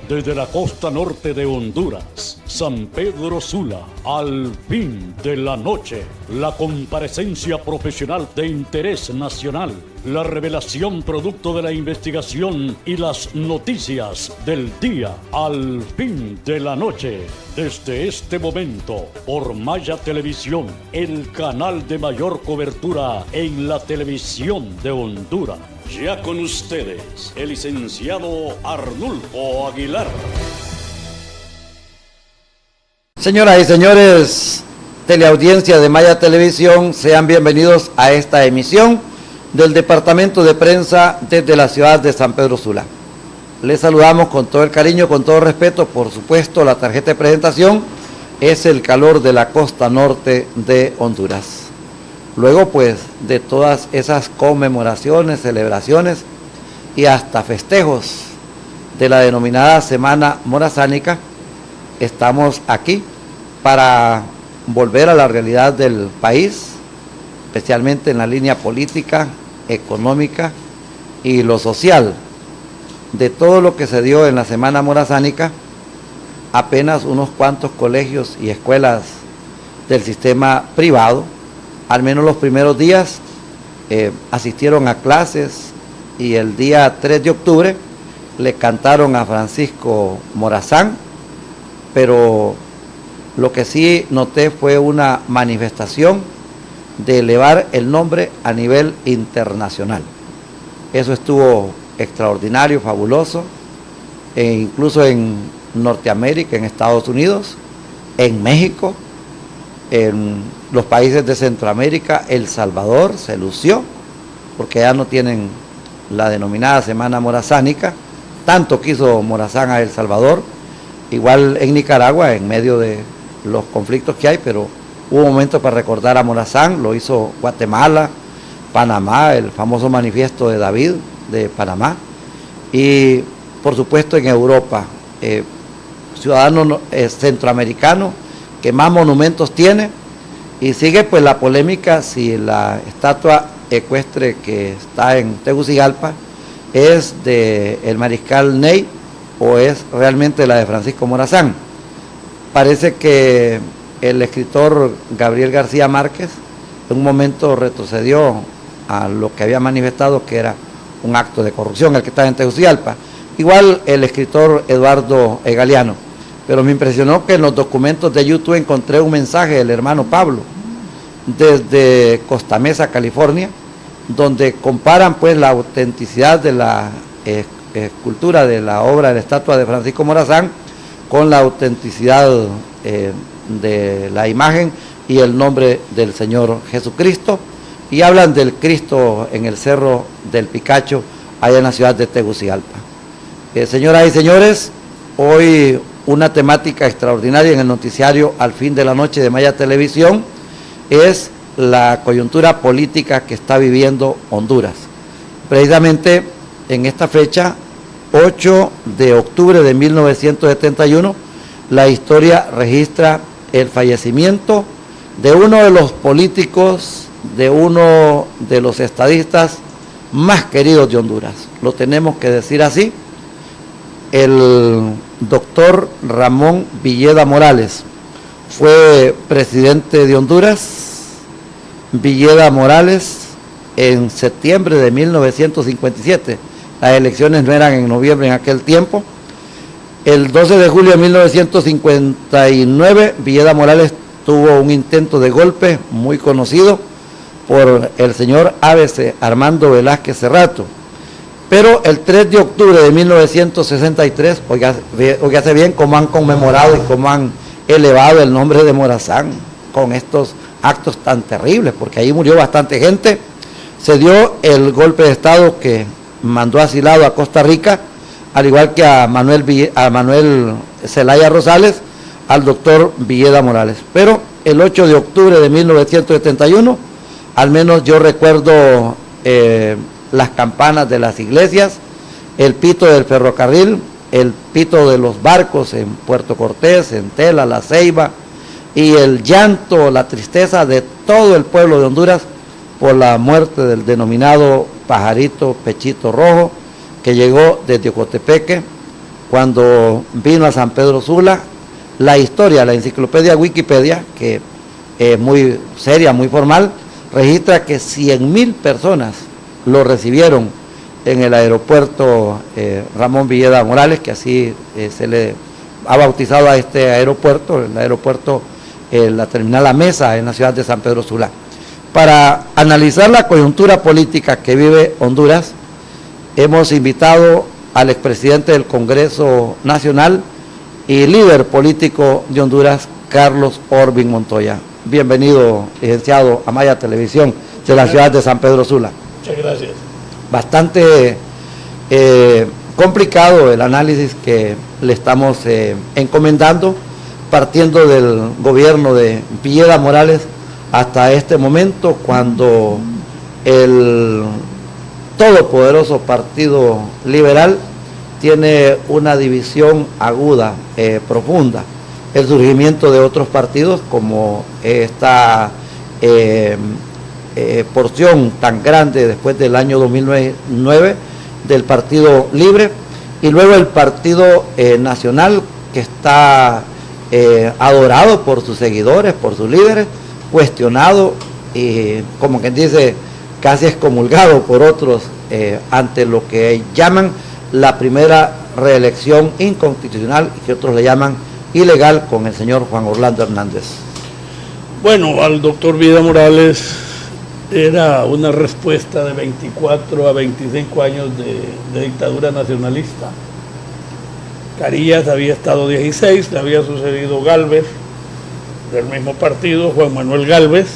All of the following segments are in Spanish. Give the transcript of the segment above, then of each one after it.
desde la costa norte de Honduras, San Pedro Sula, al fin de la noche, la comparecencia profesional de interés nacional, la revelación producto de la investigación y las noticias del día, al fin de la noche. Desde este momento, por Maya Televisión, el canal de mayor cobertura en la televisión de Honduras. Ya con ustedes, el licenciado Arnulfo Aguilar. Señoras y señores, teleaudiencia de Maya Televisión, sean bienvenidos a esta emisión del Departamento de Prensa desde la ciudad de San Pedro Sula. Les saludamos con todo el cariño, con todo el respeto. Por supuesto, la tarjeta de presentación es el calor de la costa norte de Honduras. Luego, pues, de todas esas conmemoraciones, celebraciones y hasta festejos de la denominada Semana Morazánica, estamos aquí para volver a la realidad del país, especialmente en la línea política, económica y lo social. De todo lo que se dio en la Semana Morazánica, apenas unos cuantos colegios y escuelas del sistema privado, al menos los primeros días, asistieron a clases, y el día 3 de octubre le cantaron a Francisco Morazán, pero lo que sí noté fue una manifestación de elevar el nombre a nivel internacional. Eso estuvo extraordinario, fabuloso, e incluso en Norteamérica, en Estados Unidos, en México, en los países de Centroamérica, El Salvador se lució, porque ya no tienen la denominada Semana Morazánica. Tanto quiso Morazán a El Salvador, igual en Nicaragua, en medio de los conflictos que hay, pero hubo momentos para recordar a Morazán. Lo hizo Guatemala, Panamá, el famoso manifiesto de David de Panamá, y por supuesto en Europa, ciudadano centroamericano que más monumentos tiene. Y sigue pues la polémica si la estatua ecuestre que está en Tegucigalpa es de el mariscal Ney o es realmente la de Francisco Morazán. Parece que el escritor Gabriel García Márquez en un momento retrocedió a lo que había manifestado que era un acto de corrupción el que estaba en Tegucigalpa. Igual el escritor Eduardo Galeano. Pero me impresionó que en los documentos de YouTube encontré un mensaje del hermano Pablo desde Costa Mesa, California, donde comparan pues la autenticidad de la escultura de la obra de la estatua de Francisco Morazán con la autenticidad de la imagen y el nombre del Señor Jesucristo, y hablan del Cristo en el Cerro del Picacho, allá en la ciudad de Tegucigalpa. Señoras y señores, hoy una temática extraordinaria en el noticiario al fin de la noche de Maya Televisión es la coyuntura política que está viviendo Honduras. Precisamente en esta fecha, 8 de octubre de 1971, la historia registra el fallecimiento de uno de los políticos, de uno de los estadistas más queridos de Honduras. Lo tenemos que decir así. El doctor Ramón Villeda Morales fue presidente de Honduras. Villeda Morales, en septiembre de 1957, las elecciones no eran en noviembre en aquel tiempo. El 12 de julio de 1959, Villeda Morales tuvo un intento de golpe muy conocido por el señor ABC Armando Velázquez Cerrato. Pero el 3 de octubre de 1963, oígase bien cómo han conmemorado y cómo han elevado el nombre de Morazán con estos actos tan terribles, porque ahí murió bastante gente. Se dio el golpe de Estado que mandó asilado a Costa Rica, al igual que a Manuel Zelaya Rosales, al doctor Villeda Morales. Pero el 8 de octubre de 1971, al menos yo recuerdo las campanas de las iglesias, el pito del ferrocarril, el pito de los barcos en Puerto Cortés, en Tela, La Ceiba, y el llanto, la tristeza de todo el pueblo de Honduras por la muerte del denominado pajarito Pechito Rojo, que llegó desde Ocotepeque cuando vino a San Pedro Sula. La historia, la enciclopedia Wikipedia, que es muy seria, muy formal, registra que 100.000 personas lo recibieron en el aeropuerto Ramón Villeda Morales, que así se le ha bautizado a este aeropuerto, el aeropuerto, la terminal La Mesa en la ciudad de San Pedro Sula. Para analizar la coyuntura política que vive Honduras, hemos invitado al expresidente del Congreso Nacional y líder político de Honduras, Carlos Orbin Montoya. Bienvenido, licenciado, a Maya Televisión de la ciudad de San Pedro Sula. Muchas gracias. Bastante complicado el análisis que le estamos encomendando, partiendo del gobierno de Villeda Morales hasta este momento, cuando el todopoderoso Partido Liberal tiene una división aguda, profunda. El surgimiento de otros partidos, como esta porción tan grande después del año 2009 del Partido Libre, y luego el Partido Nacional, que está adorado por sus seguidores, por sus líderes, cuestionado y, como quien dice, casi excomulgado por otros ante lo que llaman la primera reelección inconstitucional y que otros le llaman ilegal con el señor Juan Orlando Hernández. Bueno, al doctor Villeda Morales era una respuesta de 24 a 25 años de dictadura nacionalista. Carías había estado 16, le había sucedido Gálvez, del mismo partido, Juan Manuel Gálvez,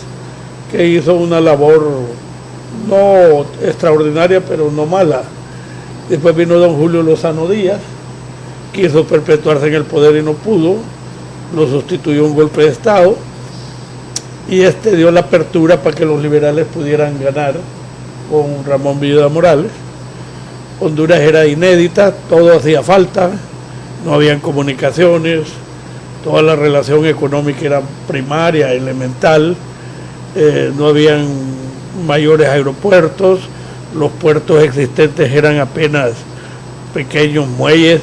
que hizo una labor no extraordinaria, pero no mala. Después vino don Julio Lozano Díaz, quiso perpetuarse en el poder y no pudo, lo sustituyó un golpe de Estado, y dio la apertura para que los liberales pudieran ganar con Ramón Villeda Morales. Honduras era inédita, todo hacía falta, no habían comunicaciones, toda la relación económica era primaria, elemental, no habían mayores aeropuertos, los puertos existentes eran apenas pequeños muelles,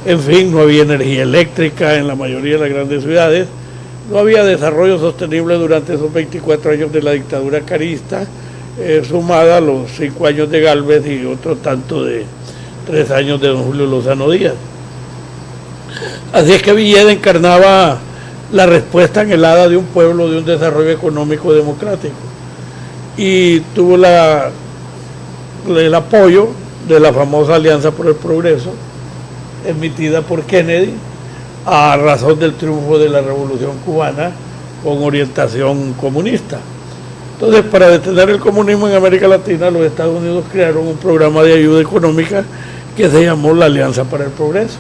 en fin, no había energía eléctrica en la mayoría de las grandes ciudades, no había desarrollo sostenible durante esos 24 años de la dictadura carista, sumada a los 5 años de Gálvez y otro tanto de 3 años de don Julio Lozano Díaz. Así es que Villeda encarnaba la respuesta anhelada de un pueblo, de un desarrollo económico democrático, y tuvo el apoyo de la famosa Alianza por el Progreso, emitida por Kennedy, a razón del triunfo de la Revolución Cubana con orientación comunista. Entonces, para detener el comunismo en América Latina, los Estados Unidos crearon un programa de ayuda económica que se llamó la Alianza para el Progreso.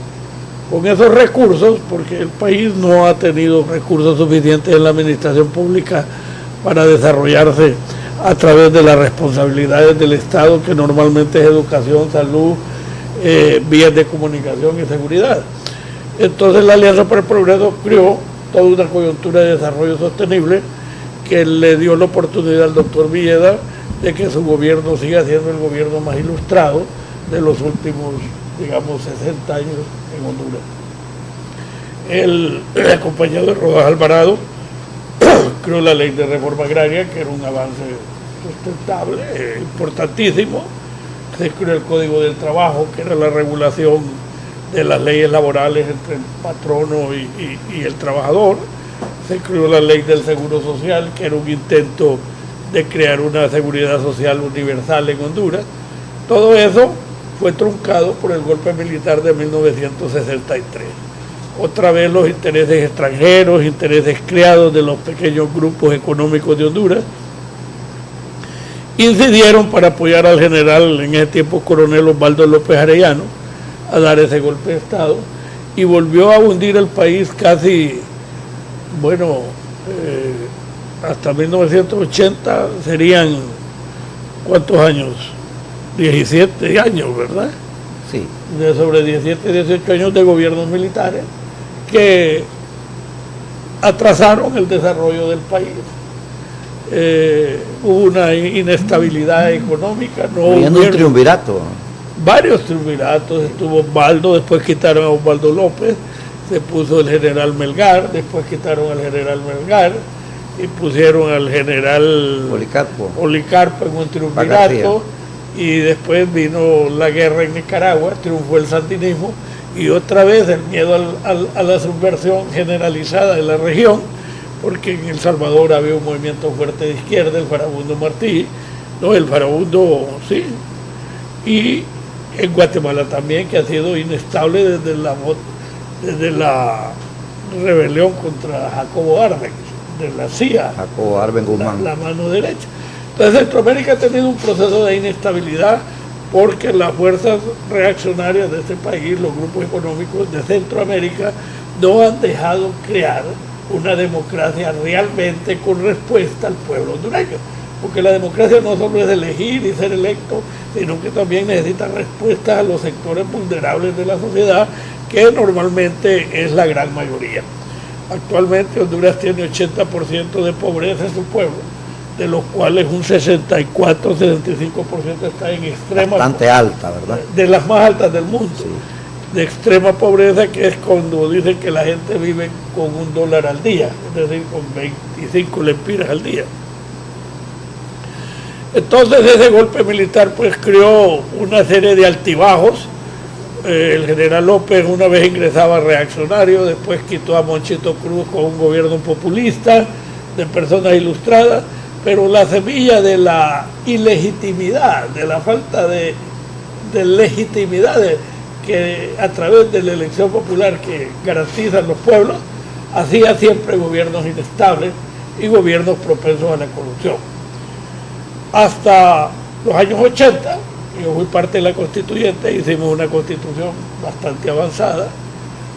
Con esos recursos, porque el país no ha tenido recursos suficientes en la administración pública para desarrollarse a través de las responsabilidades del Estado, que normalmente es educación, salud, vías de comunicación y seguridad. Entonces la Alianza para el Progreso creó toda una coyuntura de desarrollo sostenible que le dio la oportunidad al doctor Villeda de que su gobierno siga siendo el gobierno más ilustrado de los últimos, digamos, 60 años en Honduras. Él, acompañado de Rodas Alvarado, creó la ley de reforma agraria, que era un avance sustentable, importantísimo. Se creó el Código del Trabajo, que era la regulación de las leyes laborales entre el patrono y el trabajador. Se creó la ley del Seguro Social, que era un intento de crear una seguridad social universal en Honduras. Todo eso fue truncado por el golpe militar de 1963. Otra vez los intereses extranjeros, intereses creados de los pequeños grupos económicos de Honduras, incidieron para apoyar al general, en ese tiempo coronel Osvaldo López Arellano, a dar ese golpe de Estado, y volvió a hundir el país casi, bueno, hasta 1980 serían, ¿cuántos años? 17 años, ¿verdad? Sí. De sobre 17, 18 años de gobiernos militares que atrasaron el desarrollo del país. Hubo una inestabilidad económica. Viendo un triunvirato varios triunviratos, estuvo Osvaldo, después quitaron a Osvaldo López, se puso el general Melgar, después quitaron al general Melgar y pusieron al general Policarpo en un triunvirato, y después vino la guerra en Nicaragua, triunfó el sandinismo, y otra vez el miedo a la subversión generalizada de la región, porque en El Salvador había un movimiento fuerte de izquierda, el Farabundo Martí, no, el Farabundo, sí, y en Guatemala también, que ha sido inestable desde la rebelión contra Jacobo Arbenz, de la CIA, Jacobo Arbenz Guzmán, la mano derecha. Entonces Centroamérica ha tenido un proceso de inestabilidad porque las fuerzas reaccionarias de este país, los grupos económicos de Centroamérica, no han dejado crear una democracia realmente con respuesta al pueblo hondureño. Porque la democracia no solo es elegir y ser electo, sino que también necesita respuestas a los sectores vulnerables de la sociedad, que normalmente es la gran mayoría. Actualmente Honduras tiene 80% de pobreza en su pueblo, de los cuales un 64-65% está en extrema... Bastante alta, ¿verdad? De las más altas del mundo. Sí. De extrema pobreza, que es cuando dicen que la gente vive con $1 al día, es decir, con 25 lempiras al día. Entonces ese golpe militar pues creó una serie de altibajos. El general López una vez ingresaba reaccionario, después quitó a Monchito Cruz con un gobierno populista de personas ilustradas, pero la semilla de la ilegitimidad, de la falta de legitimidad que a través de la elección popular que garantizan los pueblos, hacía siempre gobiernos inestables y gobiernos propensos a la corrupción. Hasta los años 80, yo fui parte de la constituyente, hicimos una constitución bastante avanzada,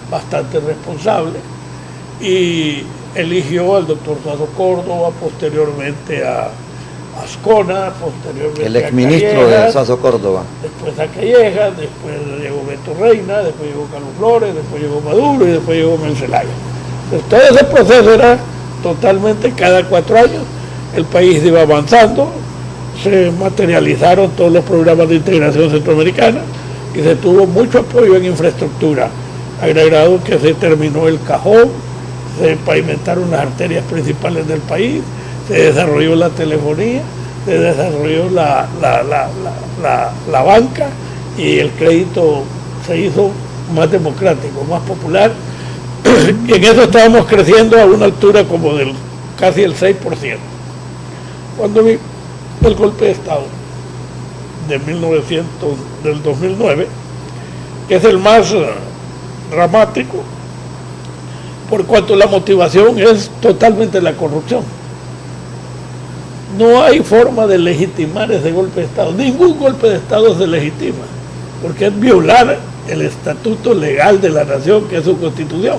bastante responsable, y eligió al doctor Suazo Córdoba, posteriormente a Ascona, posteriormente el exministro de Suazo Córdoba. Después a Callejas, después llegó Beto Reina, después llegó Carlos Flores, después llegó Maduro y después llegó Menzelaya. Entonces, todo ese proceso era totalmente cada 4 años, el país iba avanzando, se materializaron todos los programas de integración centroamericana y se tuvo mucho apoyo en infraestructura, agregado que se terminó el Cajón, se pavimentaron las arterias principales del país, se desarrolló la telefonía, se desarrolló la banca, y el crédito se hizo más democrático, más popular, y en eso estábamos creciendo a una altura como del casi el 6%. Cuando vi el golpe de Estado del 2009, que es el más dramático, por cuanto la motivación es totalmente la corrupción. No hay forma de legitimar ese golpe de Estado. Ningún golpe de Estado se legitima, porque es violar el estatuto legal de la nación, que es su constitución,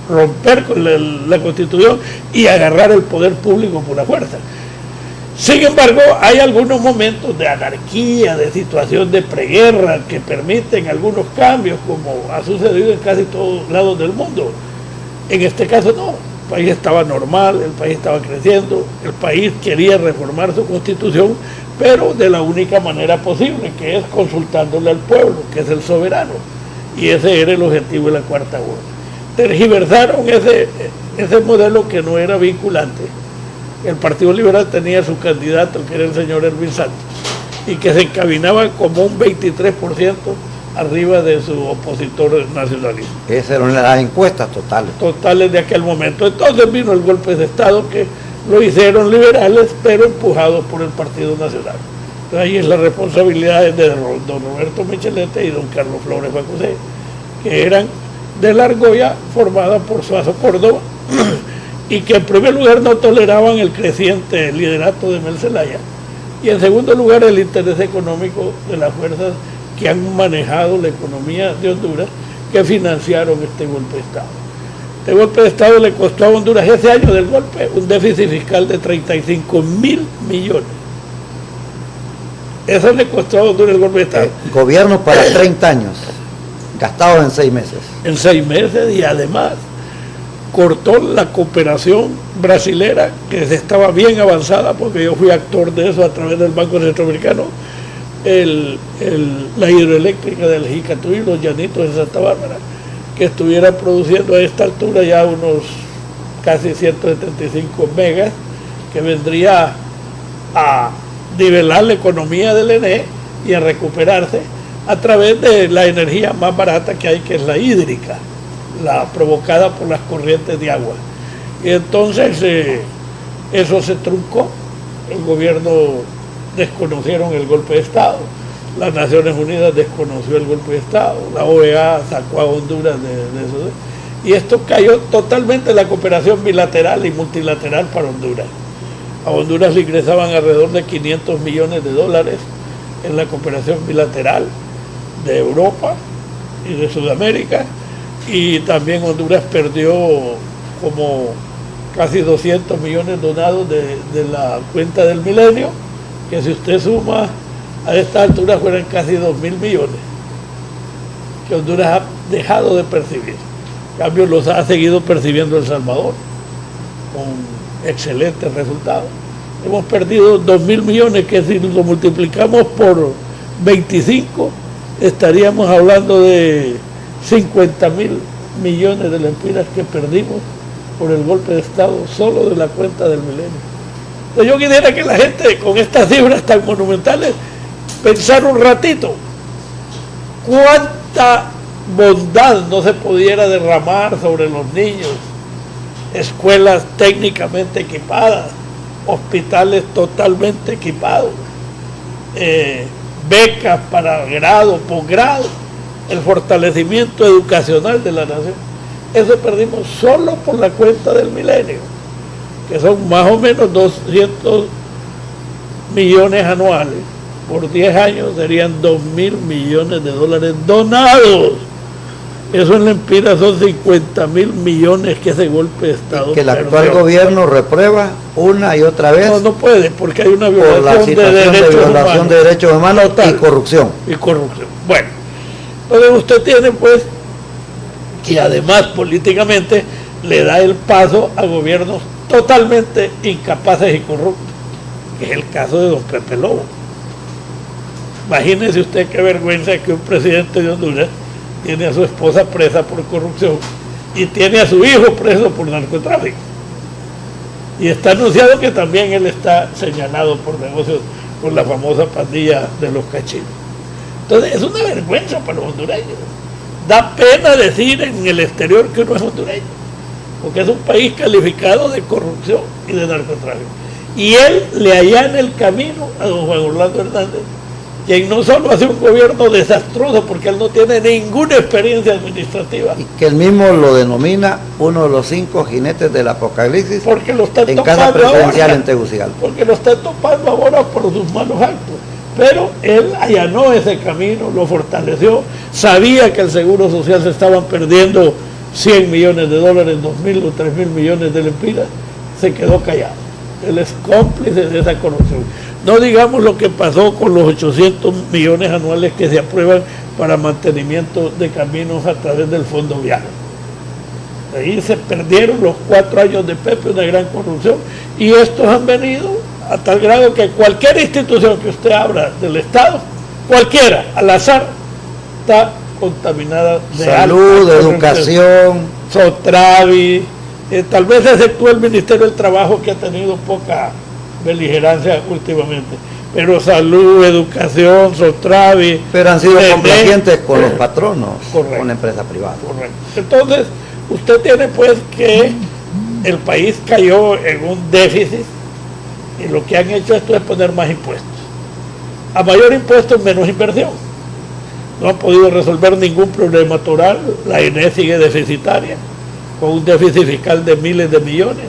romper con la constitución y agarrar el poder público por la fuerza. Sin embargo, hay algunos momentos de anarquía, de situación de preguerra, que permiten algunos cambios, como ha sucedido en casi todos lados del mundo. En este caso no, el país estaba normal, el país estaba creciendo, el país quería reformar su constitución, pero de la única manera posible, que es consultándole al pueblo, que es el soberano, y ese era el objetivo de la Cuarta Urna. Tergiversaron ese modelo que no era vinculante. El Partido Liberal tenía su candidato, que era el señor Erwin Santos, y que se encaminaba como un 23% arriba de su opositor nacionalista. Esas eran las encuestas totales. Totales de aquel momento. Entonces vino el golpe de Estado, que lo hicieron liberales, pero empujados por el Partido Nacional. Entonces ahí es la responsabilidad de don Roberto Michelete y don Carlos Flores Facusé, que eran de la argolla formada por Suazo Córdoba, y que en primer lugar no toleraban el creciente liderato de Menzelaya, y en segundo lugar el interés económico de las fuerzas que han manejado la economía de Honduras, que financiaron este golpe de Estado. Este golpe de Estado le costó a Honduras, ese año del golpe, un déficit fiscal de 35.000 millones. Eso le costó a Honduras el golpe de Estado. Gobierno para 30 años, gastados en 6 meses. En 6 meses, y además cortó la cooperación brasilera, que estaba bien avanzada, porque yo fui actor de eso a través del Banco Centroamericano. la hidroeléctrica del Jicatuí, los Llanitos de Santa Bárbara, que estuviera produciendo a esta altura ya unos casi 175 megas, que vendría a nivelar la economía del ENE y a recuperarse a través de la energía más barata que hay, que es la hídrica, la provocada por las corrientes de agua. Y entonces eso se truncó, el gobierno desconocieron el golpe de Estado, las Naciones Unidas desconoció el golpe de Estado, la OEA sacó a Honduras de eso, y esto cayó totalmente en la cooperación bilateral y multilateral para Honduras. A Honduras le ingresaban alrededor de 500 millones de dólares en la cooperación bilateral de Europa y de Sudamérica, y también Honduras perdió como casi 200 millones donados de la cuenta del milenio, que si usted suma a esta altura fueran casi 2.000 millones, que Honduras ha dejado de percibir. En cambio los ha seguido percibiendo El Salvador, con excelentes resultados. Hemos perdido 2.000 millones, que si lo multiplicamos por 25, estaríamos hablando de 50.000 millones de lempiras que perdimos por el golpe de Estado solo de la cuenta del milenio. Entonces yo quisiera que la gente, con estas cifras tan monumentales, pensara un ratito cuánta bondad no se pudiera derramar sobre los niños, escuelas técnicamente equipadas, hospitales totalmente equipados, becas para grado, posgrado, el fortalecimiento educacional de la nación. Eso perdimos solo por la cuenta del milenio, que son más o menos 200 millones anuales. Por 10 años serían 2.000 millones de dólares donados. Eso en lempiras son 50.000 millones que ese golpe de Estado que el actual gobierno reprueba una y otra vez. No puede, porque hay una violación, por la situación de derechos humanos total, y corrupción. Bueno, entonces usted tiene pues que además políticamente le da el paso a gobiernos totalmente incapaces y corruptos, que es el caso de don Pepe Lobo. Imagínese usted qué vergüenza que un presidente de Honduras tiene a su esposa presa por corrupción y tiene a su hijo preso por narcotráfico. Y está anunciado que también él está señalado por negocios con la famosa pandilla de los cachinos. Entonces es una vergüenza para los hondureños. Da pena decir en el exterior que uno es hondureño, porque es un país calificado de corrupción y de narcotráfico. Y él le allana el camino a don Juan Orlando Hernández, quien no solo hace un gobierno desastroso, porque él no tiene ninguna experiencia administrativa. Y que él mismo lo denomina uno de los 5 jinetes del apocalipsis, porque lo está en casa presidencial en Tegucigalpa. Porque lo está topando ahora por sus malos actos. Pero él allanó ese camino, lo fortaleció, sabía que el Seguro Social se estaban perdiendo 100 millones de dólares, 2.000 o 3.000 millones de lempiras, se quedó callado. Él es cómplice de esa corrupción. No digamos lo que pasó con los 800 millones anuales que se aprueban para mantenimiento de caminos a través del Fondo Vial. Ahí se perdieron los 4 años de Pepe, una gran corrupción, y estos han venido a tal grado que cualquier institución que usted abra del Estado, cualquiera, al azar, está contaminada de salud, educación, Sotravi, tal vez exceptúe el Ministerio del Trabajo, que ha tenido poca beligerancia últimamente, pero salud, educación, Sotravi. Pero han sido complacientes con los patronos, correcto, con la empresa privada. Correcto. Entonces, usted tiene pues que el país cayó en un déficit, y lo que han hecho esto es poner más impuestos. A mayor impuesto, menos inversión. No han podido resolver ningún problema toral. La INE sigue deficitaria, con un déficit fiscal de miles de millones.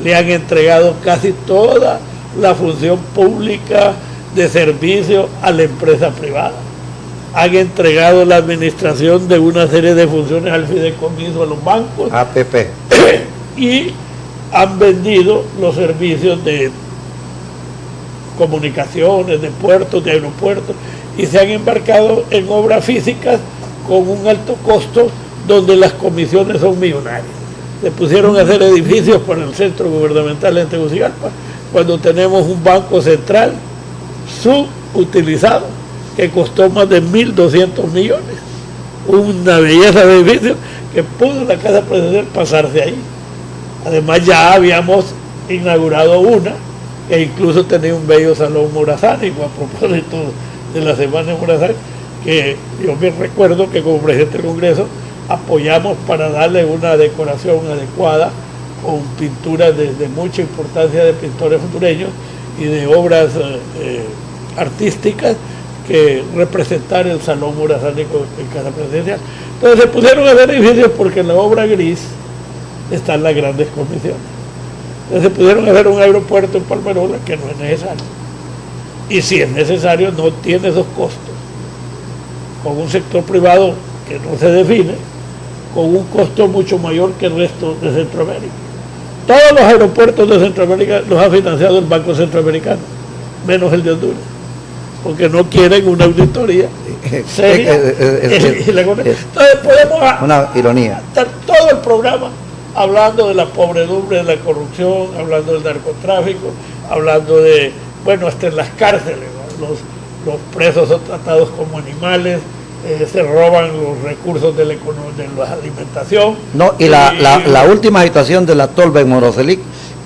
Le han entregado casi toda la función pública de servicio a la empresa privada. Han entregado la administración de una serie de funciones al fideicomiso, a los bancos. APP. Y han vendido los servicios de comunicaciones, de puertos, de aeropuertos, y se han embarcado en obras físicas con un alto costo, donde las comisiones son millonarias. Se pusieron a hacer edificios para el centro gubernamental en Tegucigalpa, cuando tenemos un banco central subutilizado que costó más de 1.200 millones. Una belleza de edificio que pudo la Casa Presidencial pasarse ahí. Además ya habíamos inaugurado una que incluso tenía un bello salón morazánico, a propósito de la semana morazán, que yo me recuerdo que como presidente del Congreso apoyamos para darle una decoración adecuada con pinturas de mucha importancia de pintores hondureños y de obras artísticas que representar el salón morazánico en Casa Presidencial. Entonces se pusieron a hacer edificios porque en la obra gris están las grandes comisiones. Entonces se pudieron hacer un aeropuerto en Palmerola que no es necesario. Y si es necesario, no tiene esos costos. Con un sector privado que no se define, con un costo mucho mayor que el resto de Centroamérica. Todos los aeropuertos de Centroamérica los ha financiado el Banco Centroamericano, menos el de Honduras, porque no quieren una auditoría seria. Entonces podemos una ironía. estar todo el programa hablando de la pobredumbre, de la corrupción, hablando del narcotráfico, hablando de, bueno, hasta en las cárceles, ¿no? Los presos son tratados como animales, se roban los recursos de la alimentación. No, y la última situación de la Tolva en Moroselic,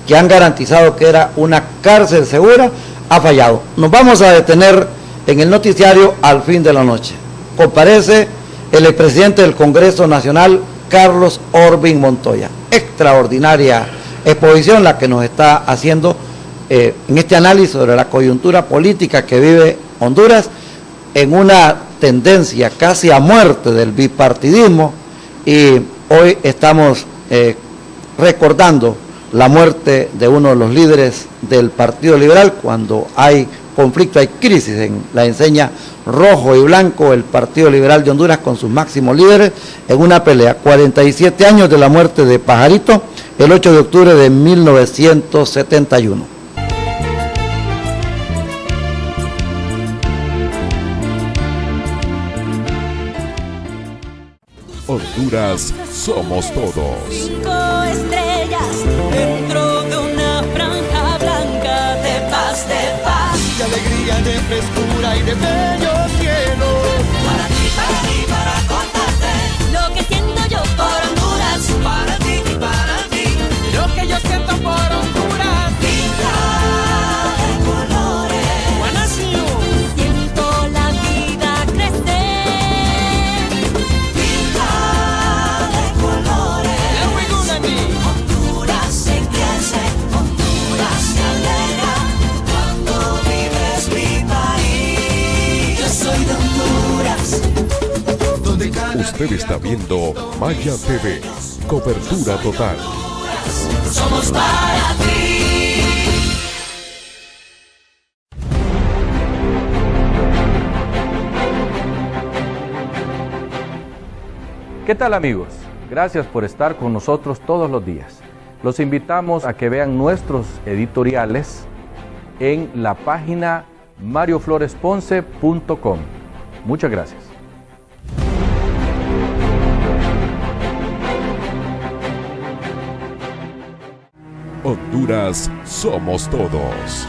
que han garantizado que era una cárcel segura, ha fallado. Nos vamos a detener en el noticiario al fin de la noche. Comparece el expresidente del Congreso Nacional, Carlos Orbín Montoya. Extraordinaria exposición la que nos está haciendo en este análisis sobre la coyuntura política que vive Honduras en una tendencia casi a muerte del bipartidismo, y hoy estamos recordando la muerte de uno de los líderes del Partido Liberal. Cuando hay conflicto, hay crisis en la enseña rojo y blanco, el Partido Liberal de Honduras con sus máximos líderes en una pelea. 47 años de la muerte de Pajarito, el 8 de octubre de 1971. Honduras somos todos. 5 estrellas dentro de una franja blanca de paz, de alegría, de frescura y de bello cielo. para ti, para contarte lo que siento yo por Honduras, para ti y para ti, Lo que yo siento por Honduras. pinta de colores, siento la vida crecer, pinta de colores, Honduras se crece, Honduras se alegra, cuando vives mi país, yo soy de Honduras. Donde cada Usted está viendo Maya TV, cobertura total. Somos para ti. ¿Qué tal, amigos? Gracias por estar con nosotros todos los días. Los invitamos a que vean nuestros editoriales en la página mariofloresponce.com. Muchas gracias. Honduras somos todos.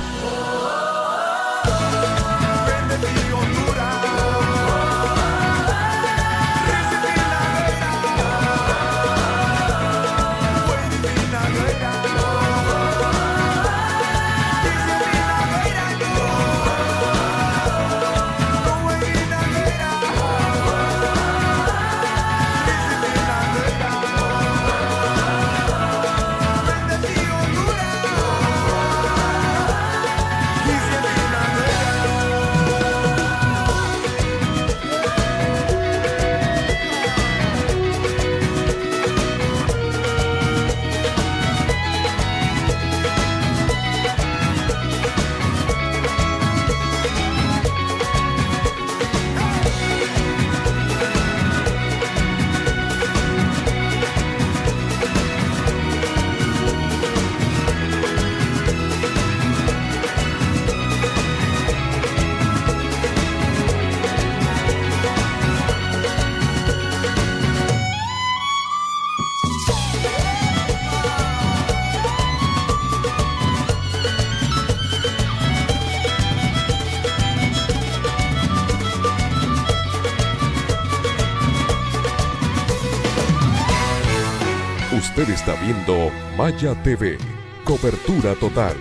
Usted está viendo Maya TV, cobertura total.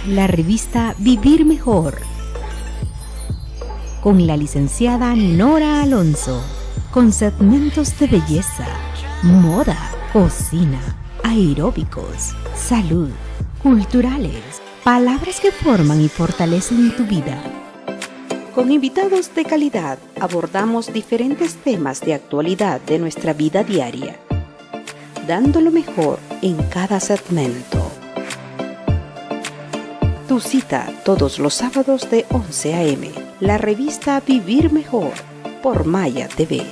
La revista Vivir Mejor, con la licenciada Nora Alonso, con segmentos de belleza, moda, cocina, aeróbicos, salud, culturales, palabras que forman y fortalecen tu vida. Con invitados de calidad abordamos diferentes temas de actualidad de nuestra vida diaria, dando lo mejor en cada segmento. Tu cita todos los sábados de 11 a.m. La revista Vivir Mejor por Maya TV.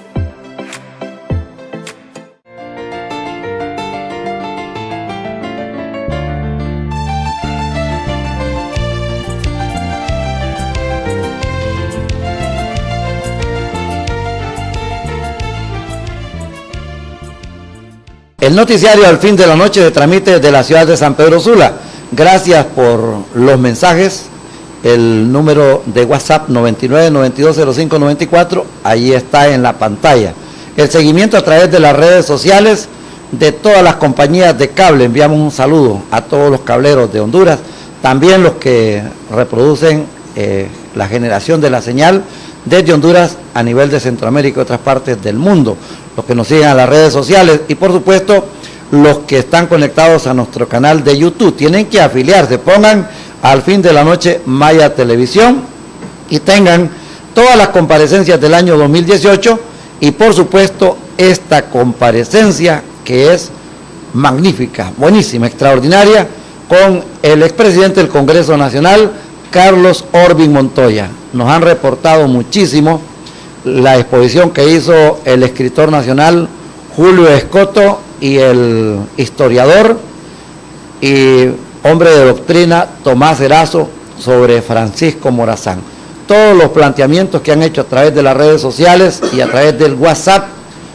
El noticiario Al Fin de la Noche se transmite desde la ciudad de San Pedro Sula. Gracias por los mensajes. El número de WhatsApp 99920594, ahí está en la pantalla. El seguimiento a través de las redes sociales de todas las compañías de cable. Enviamos un saludo a todos los cableros de Honduras, también los que reproducen la generación de la señal desde Honduras a nivel de Centroamérica y otras partes del mundo, los que nos siguen a las redes sociales y por supuesto los que están conectados a nuestro canal de YouTube. Tienen que afiliarse, pongan Al Fin de la Noche Maya Televisión y tengan todas las comparecencias del año 2018 y por supuesto esta comparecencia que es magnífica, buenísima, extraordinaria, con el expresidente del Congreso Nacional, Carlos Orbin Montoya. Nos han reportado muchísimo la exposición que hizo el escritor nacional Julio Escoto y el historiador y hombre de doctrina Tomás Erazo sobre Francisco Morazán. Todos los planteamientos que han hecho a través de las redes sociales y a través del WhatsApp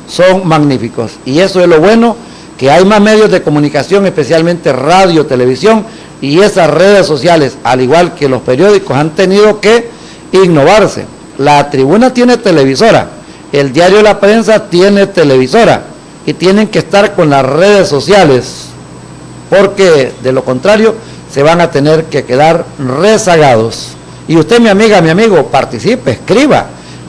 son magníficos. Y eso es lo bueno, que hay más medios de comunicación, especialmente radio, televisión, y esas redes sociales, al igual que los periódicos, han tenido que innovarse. La Tribuna tiene televisora, el diario La Prensa tiene televisora, y tienen que estar con las redes sociales, porque de lo contrario se van a tener que quedar rezagados. Y usted, mi amiga, mi amigo, participe, escriba,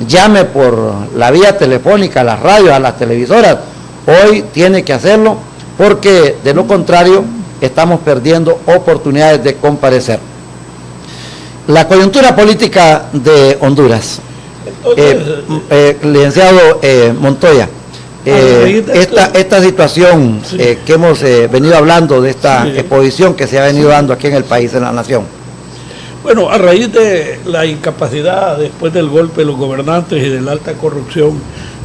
llame por la vía telefónica a las radios, a las televisoras. Hoy tiene que hacerlo, porque de lo contrario estamos perdiendo oportunidades de comparecer. La coyuntura política de Honduras, licenciado Montoya, esta situación sí, que hemos venido hablando de esta exposición que se ha venido dando aquí en el país, en la nación. Bueno, a raíz de la incapacidad después del golpe de los gobernantes y de la alta corrupción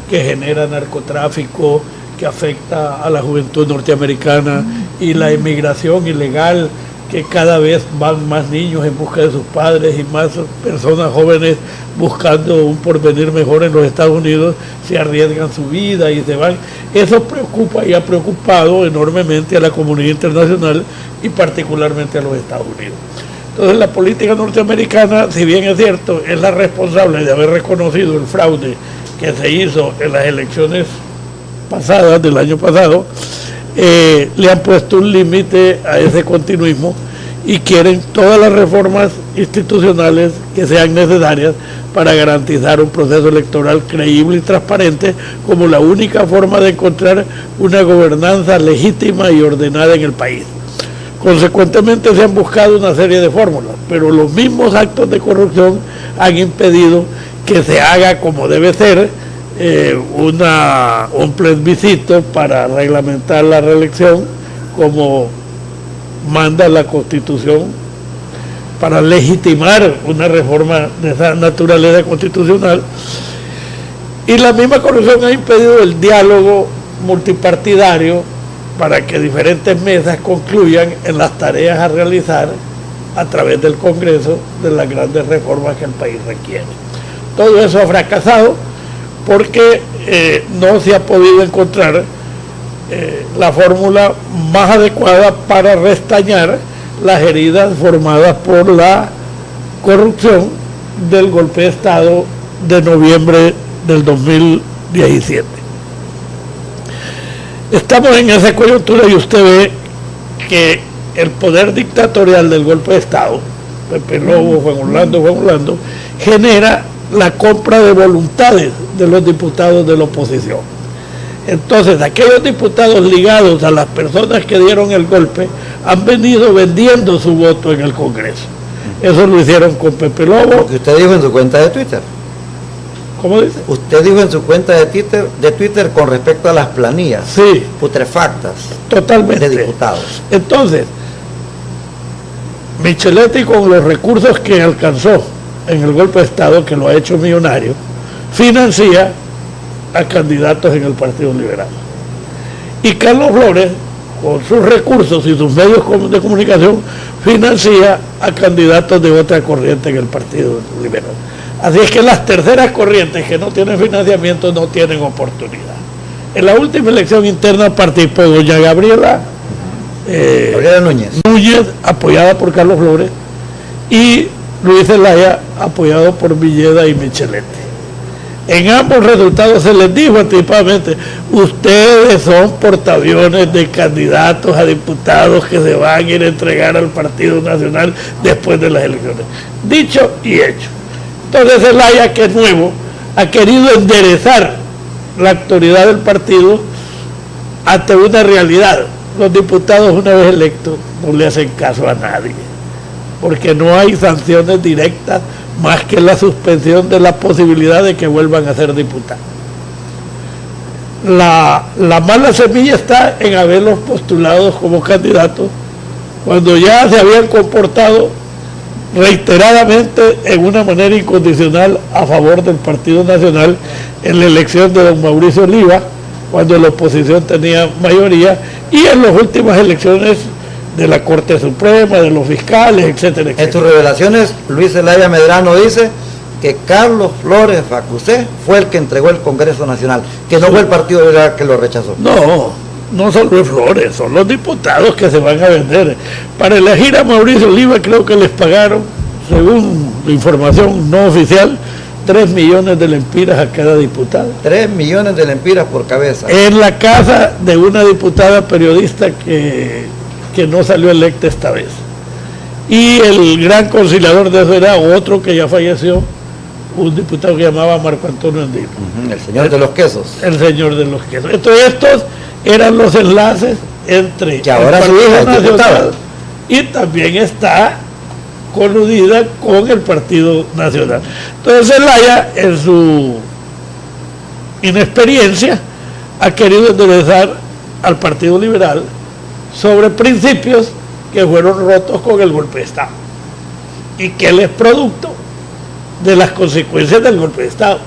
que genera narcotráfico, que afecta a la juventud norteamericana y la inmigración ilegal, que cada vez van más niños en busca de sus padres y más personas jóvenes buscando un porvenir mejor en los Estados Unidos, se arriesgan su vida y se van. Eso preocupa y ha preocupado enormemente a la comunidad internacional y particularmente a los Estados Unidos. Entonces la política norteamericana, si bien es cierto, es la responsable de haber reconocido el fraude que se hizo en las elecciones pasadas, del año pasado, le han puesto un límite a ese continuismo y quieren todas las reformas institucionales que sean necesarias para garantizar un proceso electoral creíble y transparente como la única forma de encontrar una gobernanza legítima y ordenada en el país. Consecuentemente se han buscado una serie de fórmulas, pero los mismos actos de corrupción han impedido que se haga como debe ser un plebiscito para reglamentar la reelección como manda la Constitución, para legitimar una reforma de esa naturaleza constitucional, y la misma corrupción ha impedido el diálogo multipartidario para que diferentes mesas concluyan en las tareas a realizar a través del Congreso de las grandes reformas que el país requiere. Todo eso ha fracasado porque no se ha podido encontrar la fórmula más adecuada para restañar las heridas formadas por la corrupción del golpe de Estado de noviembre del 2017. Estamos en esa coyuntura y usted ve que el poder dictatorial del golpe de Estado, Pepe Lobo, Juan Orlando, genera la compra de voluntades de los diputados de la oposición. Entonces, aquellos diputados ligados a las personas que dieron el golpe han venido vendiendo su voto en el Congreso. Eso lo hicieron con Pepe Lobo. Lo que usted dijo en su cuenta de Twitter. ¿Cómo dice? Usted dijo en su cuenta de Twitter con respecto a las planillas Sí, putrefactas totalmente. de diputados. Entonces, Micheletti, con los recursos que alcanzó en el golpe de Estado, que lo ha hecho millonario, financia a candidatos en el Partido Liberal. Y Carlos Flores, con sus recursos y sus medios de comunicación, financia a candidatos de otra corriente en el Partido Liberal. Así es que las terceras corrientes que no tienen financiamiento no tienen oportunidad. En la última elección interna participó doña Gabriela Núñez, apoyada por Carlos Flores, y Luis Zelaya, apoyado por Villeda y Micheletti. En ambos resultados se les dijo anticipadamente: ustedes son portaaviones de candidatos a diputados que se van a ir a entregar al Partido Nacional después de las elecciones. Dicho y hecho. Entonces Zelaya, que es nuevo, ha querido enderezar la autoridad del partido ante una realidad. Los diputados, una vez electos, no le hacen caso a nadie, porque no hay sanciones directas más que la suspensión de la posibilidad de que vuelvan a ser diputados. La mala semilla está en haberlos postulados como candidatos cuando ya se habían comportado reiteradamente en una manera incondicional a favor del Partido Nacional en la elección de don Mauricio Oliva, cuando la oposición tenía mayoría, y en las últimas elecciones de la Corte Suprema, de los fiscales, etcétera, etcétera. En sus revelaciones, Luis Zelaya Medrano dice que Carlos Flores Facusé fue el que entregó el Congreso Nacional, que no fue el Partido Liberal que lo rechazó. No solo es Flores, son los diputados que se van a vender. Para elegir a Mauricio Oliva creo que les pagaron, según la información no oficial, 3 millones de lempiras a cada diputado. 3 millones de lempiras por cabeza. En la casa de una diputada periodista que no salió electa esta vez. Y el gran conciliador de eso era otro que ya falleció, un diputado que llamaba Marco Antonio Andino. El señor de los quesos. El señor de los quesos. Entonces estos eran los enlaces entre que ahora su hija es diputada y también está coludida con el Partido Nacional. Entonces Zelaya, en su inexperiencia, ha querido enderezar al Partido Liberal sobre principios que fueron rotos con el golpe de Estado y que él es producto de las consecuencias del golpe de Estado.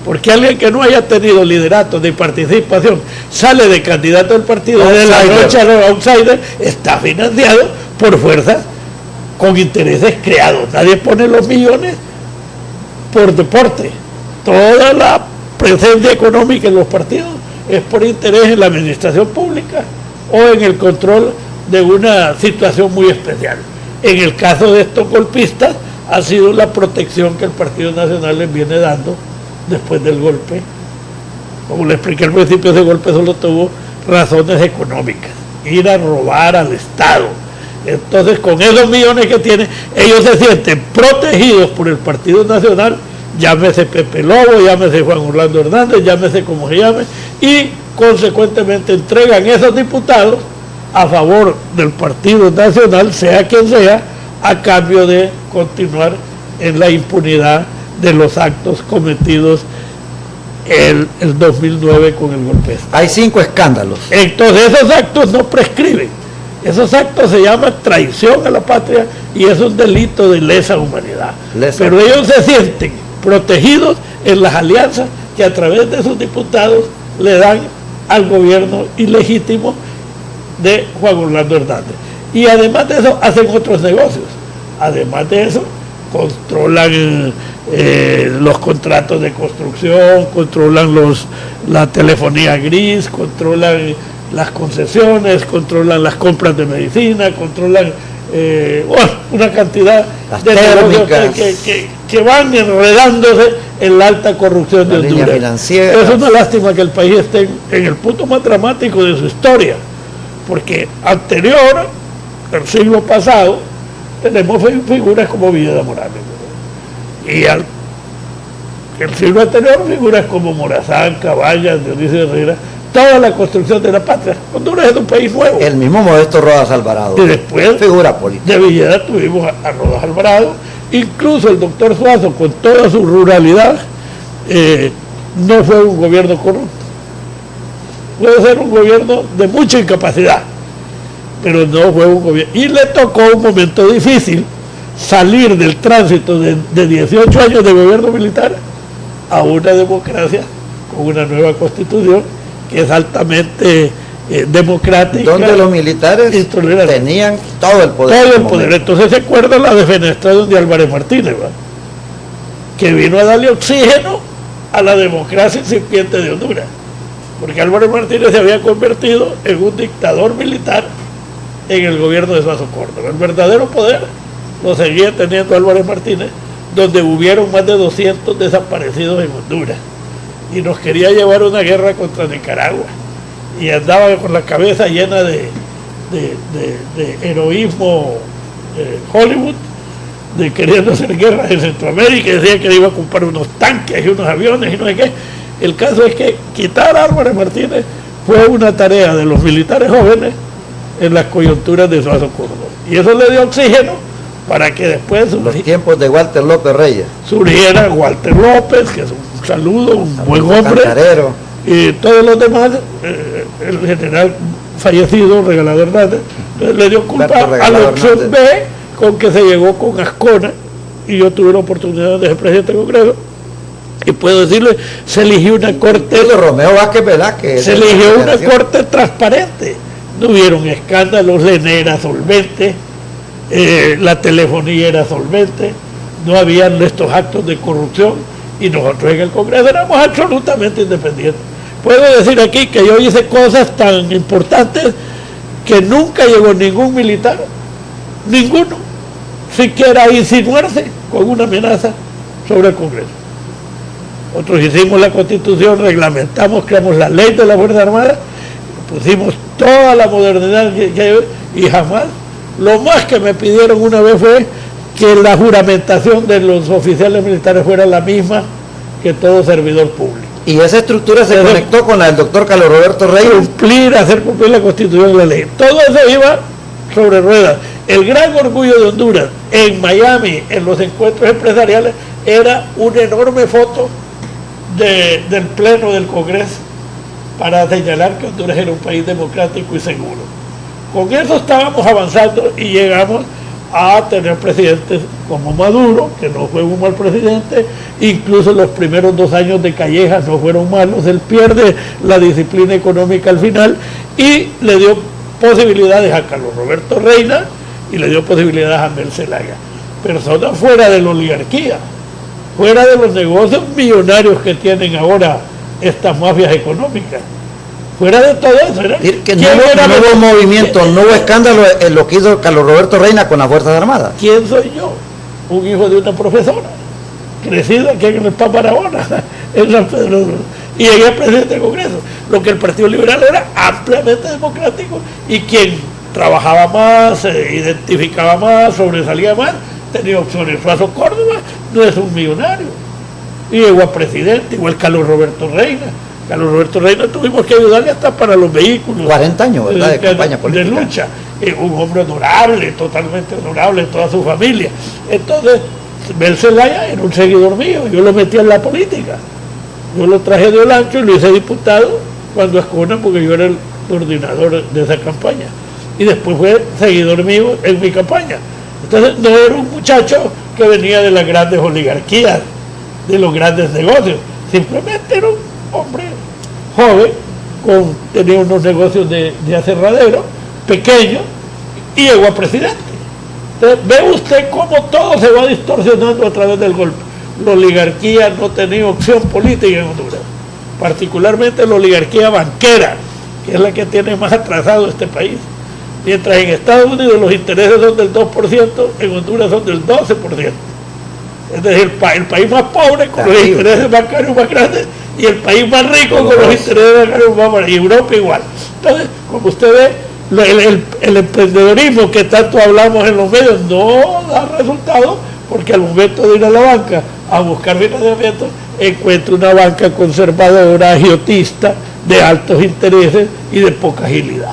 Porque alguien que no haya tenido liderato ni participación sale de candidato al partido de la noche a los outsider, está financiado por fuerzas con intereses creados. Nadie pone los millones por deporte. Toda la presencia económica en los partidos es por interés en la administración pública o en el control de una situación muy especial. En el caso de estos golpistas ha sido la protección que el Partido Nacional les viene dando después del golpe. Como le expliqué al principio, ese golpe solo tuvo razones económicas, ir a robar al Estado. Entonces, con esos millones que tienen, ellos se sienten protegidos por el Partido Nacional, llámese Pepe Lobo, llámese Juan Orlando Hernández, llámese como se llame, y consecuentemente entregan esos diputados a favor del Partido Nacional, sea quien sea, a cambio de continuar en la impunidad de los actos cometidos el 2009 con el golpe de Estado. Hay 5 escándalos. Entonces esos actos no prescriben. Esos actos se llaman traición a la patria y es un delito de lesa humanidad. Pero ellos se sienten protegidos en las alianzas que a través de sus diputados le dan al gobierno ilegítimo de Juan Orlando Hernández. Y además de eso hacen otros negocios. Además de eso controlan los contratos de construcción, controlan la telefonía gris, controlan las concesiones, controlan las compras de medicina, controlan bueno, una cantidad Las de negocios térmicas, que van enredándose en la alta corrupción de la línea Honduras. financiera. Es una lástima que el país esté en el punto más dramático de su historia, porque anterior, el siglo pasado, tenemos figuras como Villeda Morales, ¿verdad? Y el siglo anterior, figuras como Morazán, Caballas, Dionisio Herrera, toda la construcción de la patria. Honduras es un país nuevo. El mismo Modesto Rodas Alvarado, Y después figura política. de Villeda tuvimos a Rodas Alvarado, incluso el doctor Suazo, con toda su ruralidad, no fue un gobierno corrupto. Puede ser un gobierno de mucha incapacidad, pero no fue un gobierno. Y le tocó un momento difícil salir del tránsito de 18 años de gobierno militar a una democracia con una nueva constitución que es altamente democrática. Donde los militares intolerante. tenían todo el poder. Todo el en poder. momento. Entonces se acuerda la defenestración de Álvarez Martínez, ¿va? Que vino a darle oxígeno a la democracia incipiente de Honduras. Porque Álvarez Martínez se había convertido en un dictador militar en el gobierno de Suazo Córdoba. El verdadero poder lo seguía teniendo Álvarez Martínez, donde hubieron más de 200 desaparecidos en Honduras. Y nos quería llevar una guerra contra Nicaragua. Y andaba con la cabeza llena de heroísmo Hollywood, de queriendo hacer guerras en Centroamérica, y decía que iba a comprar unos tanques y unos aviones y no sé qué. El caso es que quitar a Álvarez Martínez fue una tarea de los militares jóvenes en las coyunturas de Suazo Córdoba. Y eso le dio oxígeno para que después Los tiempos de Walter López Reyes. surgiera Walter López, que es un saludo, un buen hombre, Cantarero. y todos los demás, el general fallecido, Regalado Hernández, le dio culpa Humberto a la Regalado opción Hernández. B, con que se llegó con Ascona, y yo tuve la oportunidad de ser presidente del Congreso, y puedo decirle, se eligió una corte, Pedro Romeo Vázquez Velázquez. se eligió una corte transparente, no hubieron escándalos, la ENE era solvente, la telefonía era solvente, no habían estos actos de corrupción, y nosotros en el Congreso éramos absolutamente independientes. Puedo decir aquí que yo hice cosas tan importantes que nunca llegó ningún militar, ninguno, siquiera a insinuarse con una amenaza sobre el Congreso. Nosotros hicimos la Constitución, reglamentamos, creamos la ley de la Fuerza Armada, pusimos toda la modernidad y jamás. Lo más que me pidieron una vez fue que la juramentación de los oficiales militares fuera la misma que todo servidor público. Y esa estructura se conectó con la del doctor Carlos Roberto Reyes. Hacer cumplir la Constitución y la ley. Todo eso iba sobre ruedas. El gran orgullo de Honduras en Miami, en los encuentros empresariales, era una enorme foto del Pleno del Congreso para señalar que Honduras era un país democrático y seguro. Con eso estábamos avanzando y llegamos a tener presidentes como Maduro, que no fue un mal presidente, incluso los primeros 2 años de Callejas no fueron malos, él pierde la disciplina económica al final y le dio posibilidades a Carlos Roberto Reina y le dio posibilidades a Mel Zelaya, personas fuera de la oligarquía, fuera de los negocios millonarios que tienen ahora estas mafias económicas. Fuera de todo eso, ¿verdad? Que no hubo movimiento, no hubo escándalo en lo que hizo Carlos Roberto Reina con las Fuerzas Armadas. ¿Quién soy yo? Un hijo de una profesora, crecido aquí en el Papa Aragona, en San Pedro, y llegué a presidente del Congreso. Lo que el Partido Liberal era ampliamente democrático, y quien trabajaba más, se identificaba más, sobresalía más, tenía opciones. Suazo Córdoba no es un millonario, y llegó a presidente, igual Carlos Roberto Reina. Carlos Roberto Reina tuvimos que ayudarle hasta para los vehículos. 40 años, ¿verdad? De campaña política. De lucha. Un hombre honorable, totalmente honorable, toda su familia. Entonces, Mel Zelaya era un seguidor mío, yo lo metí en la política. Yo lo traje de Olancho y lo hice diputado cuando Ascona, porque yo era el coordinador de esa campaña. Y después fue seguidor mío en mi campaña. Entonces, no era un muchacho que venía de las grandes oligarquías, de los grandes negocios. Simplemente era un hombre joven, tenía unos negocios de aserradero, pequeños, y llegó a presidente. Entonces, ve usted cómo todo se va distorsionando a través del golpe. La oligarquía no tenía opción política en Honduras, particularmente la oligarquía banquera, que es la que tiene más atrasado este país. Mientras en Estados Unidos los intereses son del 2%, en Honduras son del 12%. Es decir, el país más pobre con los intereses bancarios más grandes y el país más rico con los intereses bancarios más grandes. Y Europa igual. Entonces, como usted ve, el emprendedorismo que tanto hablamos en los medios no da resultado, porque al momento de ir a la banca a buscar financiamiento, encuentra una banca conservadora, agiotista, de altos intereses y de poca agilidad.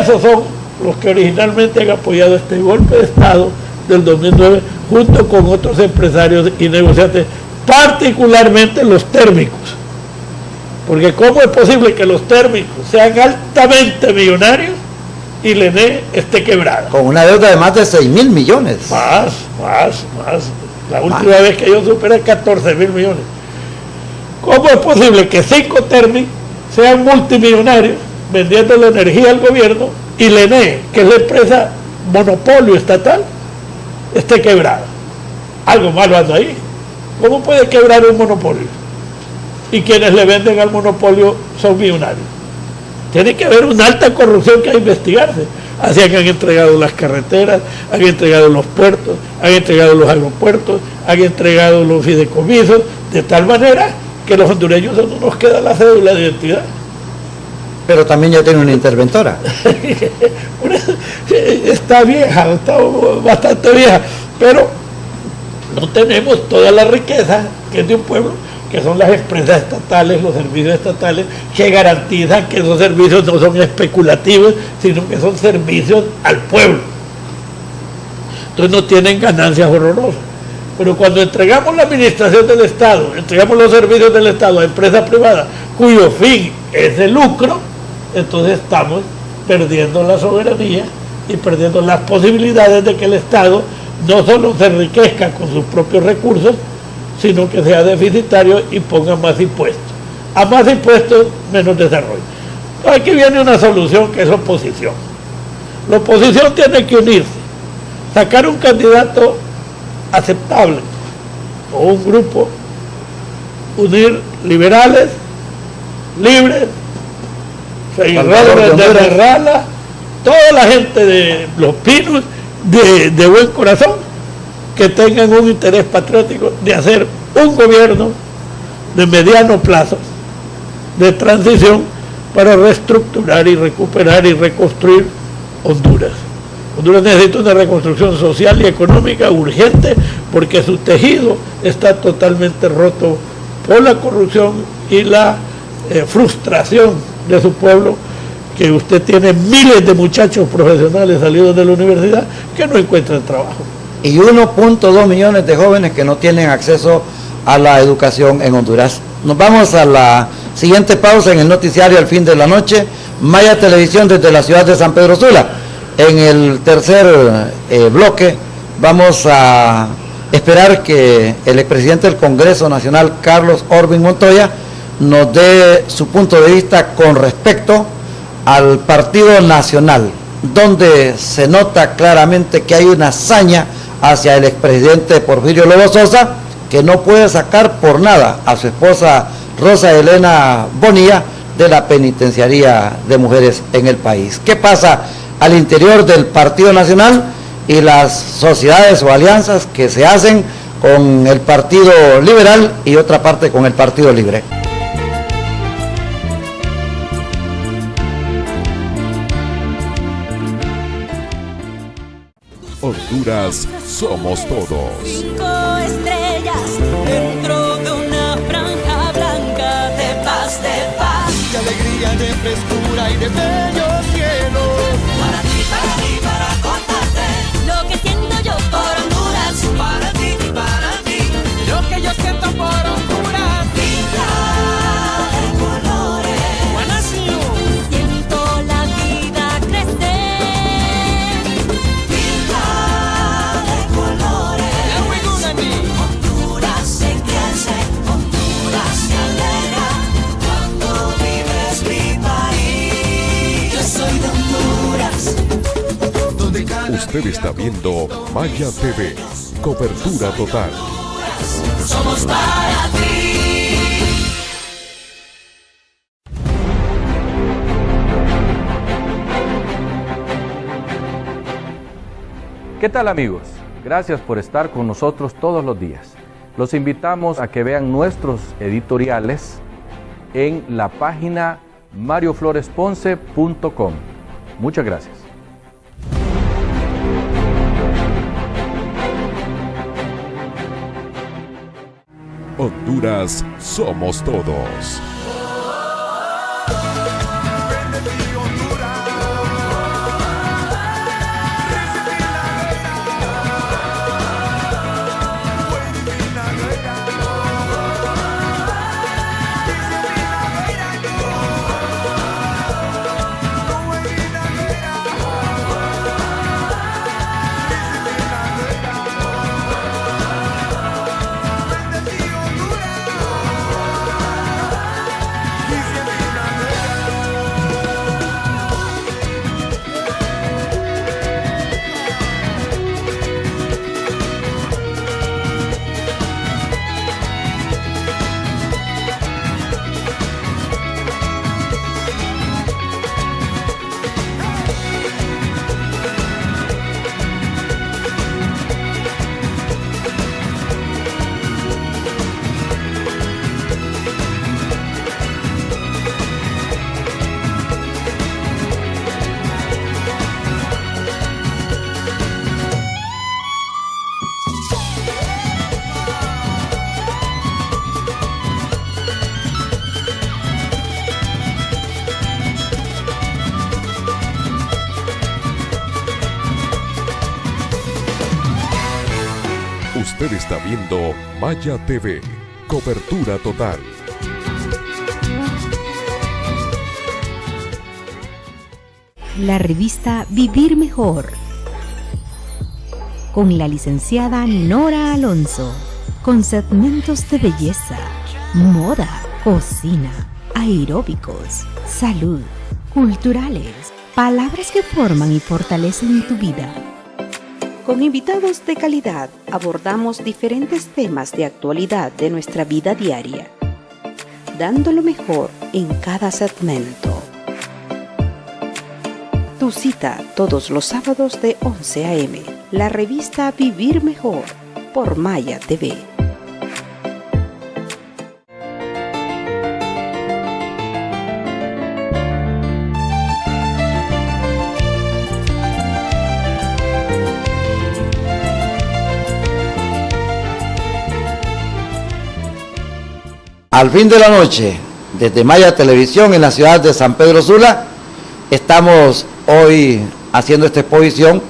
Esos son los que originalmente han apoyado este golpe de Estado del 2009, junto con otros empresarios y negociantes, particularmente los térmicos. Porque ¿cómo es posible que los térmicos sean altamente millonarios y el ENE esté quebrado? Con una deuda de más de 6.000 millones. Más. La última vez que yo superé 14.000 millones. ¿Cómo es posible que 5 térmicos sean multimillonarios vendiendo la energía al gobierno y el ENE, que es la empresa monopolio estatal, esté quebrada? Algo malo anda ahí. ¿Cómo puede quebrar un monopolio? Y quienes le venden al monopolio son millonarios. Tiene que haber una alta corrupción que hay que investigarse. Así que han entregado las carreteras, han entregado los puertos, han entregado los aeropuertos, han entregado los fideicomisos, de tal manera que los hondureños no nos queda la cédula de identidad. Pero también ya tiene una interventora. Está vieja, está bastante vieja, pero no tenemos toda la riqueza que es de un pueblo, que son las empresas estatales, los servicios estatales, que garantizan que esos servicios no son especulativos, sino que son servicios al pueblo. Entonces no tienen ganancias horrorosas. Pero cuando entregamos la administración del Estado, entregamos los servicios del Estado a empresas privadas, cuyo fin es el lucro, entonces estamos perdiendo la soberanía y perdiendo las posibilidades de que el Estado no solo se enriquezca con sus propios recursos, sino que sea deficitario y ponga más impuestos. A más impuestos, menos desarrollo. Aquí viene una solución que es oposición. La oposición tiene que unirse, sacar un candidato aceptable o un grupo, unir liberales, libres, de Rala, toda la gente de Los Pinos, de buen corazón, que tengan un interés patriótico de hacer un gobierno de mediano plazo, de transición, para reestructurar y recuperar y reconstruir Honduras. Honduras necesita una reconstrucción social y económica urgente, porque su tejido está totalmente roto por la corrupción y la frustración de su pueblo, que usted tiene miles de muchachos profesionales salidos de la universidad que no encuentran trabajo. Y 1.2 millones de jóvenes que no tienen acceso a la educación en Honduras. Nos vamos a la siguiente pausa en el noticiario Al Fin de la Noche, Maya Televisión desde la ciudad de San Pedro Sula. En el tercer bloque vamos a esperar que el expresidente del Congreso Nacional, Carlos Orbin Montoya, nos dé su punto de vista con respecto al Partido Nacional, donde se nota claramente que hay una hazaña hacia el expresidente Porfirio Lobo Sosa, que no puede sacar por nada a su esposa Rosa Elena Bonilla de la penitenciaría de mujeres en el país. ¿Qué pasa al interior del Partido Nacional y las sociedades o alianzas que se hacen con el Partido Liberal y otra parte con el Partido Libre? Honduras somos todos. 5 estrellas dentro de una franja blanca de paz, de alegría, de frescura y de bello cielo. para ti, para contarte lo que siento yo por Honduras, para ti y para ti, lo que yo siento por Honduras. Vida de colores, siento la vida crecer. Vida de colores, Honduras se crece, Honduras se alegra cuando vives mi país. Yo soy de Honduras. Usted está viendo Maya TV, cobertura total. Somos para ti. ¿Qué tal, amigos? Gracias por estar con nosotros todos los días. Los invitamos a que vean nuestros editoriales en la página mariofloresponce.com. Muchas gracias. Honduras somos todos. Usted está viendo Maya TV, cobertura total. La revista Vivir Mejor, con la licenciada Nora Alonso, con segmentos de belleza, moda, cocina, aeróbicos, salud, culturales, palabras que forman y fortalecen tu vida. Con invitados de calidad abordamos diferentes temas de actualidad de nuestra vida diaria, dando lo mejor en cada segmento. Tu cita todos los sábados de 11 a.m. La revista Vivir Mejor por Maya TV. Al fin de la noche, desde Maya Televisión en la ciudad de San Pedro Sula, estamos hoy haciendo esta exposición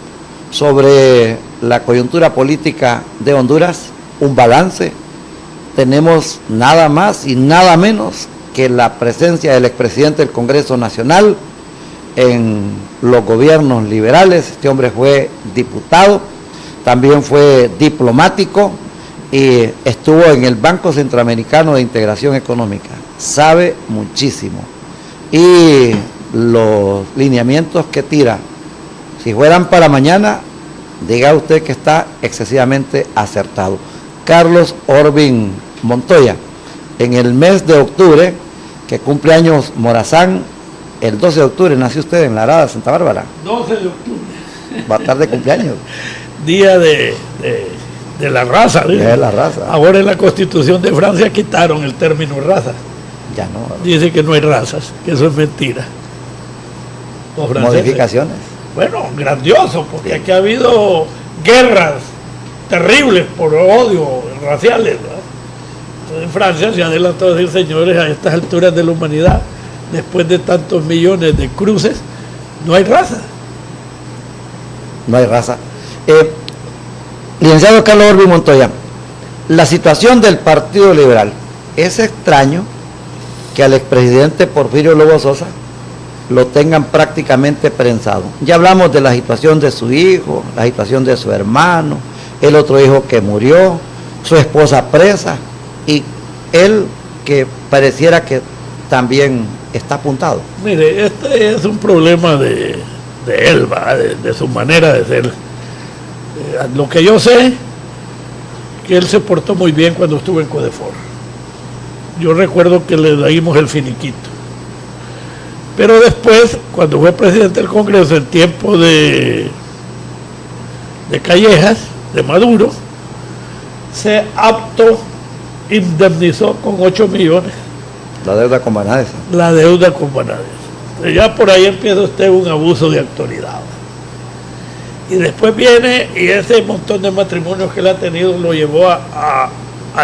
sobre la coyuntura política de Honduras, un balance. Tenemos nada más y nada menos que la presencia del expresidente del Congreso Nacional en los gobiernos liberales. Este hombre fue diputado, también fue diplomático y estuvo en el Banco Centroamericano de Integración Económica. Sabe muchísimo. Y los lineamientos que tira, si fueran para mañana, diga usted que está excesivamente acertado. Carlos Orbin Montoya, en el mes de octubre, que cumple años Morazán, el 12 de octubre nació usted en la Arada, Santa Bárbara. 12 de octubre. Va a estar de cumpleaños. Día de la raza. De la raza. Ahora en la Constitución de Francia quitaron el término raza. Ya no. Dice que no hay razas, que eso es mentira. Los franceses. Modificaciones. Bueno, grandioso, porque aquí ha habido guerras terribles por odio raciales, ¿verdad? Entonces, en Francia se adelantó a decir, señores, a estas alturas de la humanidad, después de tantos millones de cruces, no hay raza. No hay raza. Licenciado Carlos Orbin Montoya, la situación del Partido Liberal, es extraño que al expresidente Porfirio Lobo Sosa lo tengan prácticamente prensado. Ya hablamos de la situación de su hijo, la situación de su hermano, el otro hijo que murió, su esposa presa, y él que pareciera que también está apuntado. Mire, este es un problema de él, de su manera de ser. Lo que yo sé, que él se portó muy bien cuando estuvo en Codefor. Yo recuerdo que le dimos el finiquito. Pero después, cuando fue presidente del Congreso, en tiempo de de Callejas, de Maduro, se indemnizó con 8 millones. La deuda con Banades. La deuda con Banades. Ya por ahí empieza usted un abuso de autoridad. Y después viene y ese montón de matrimonios que él ha tenido lo llevó a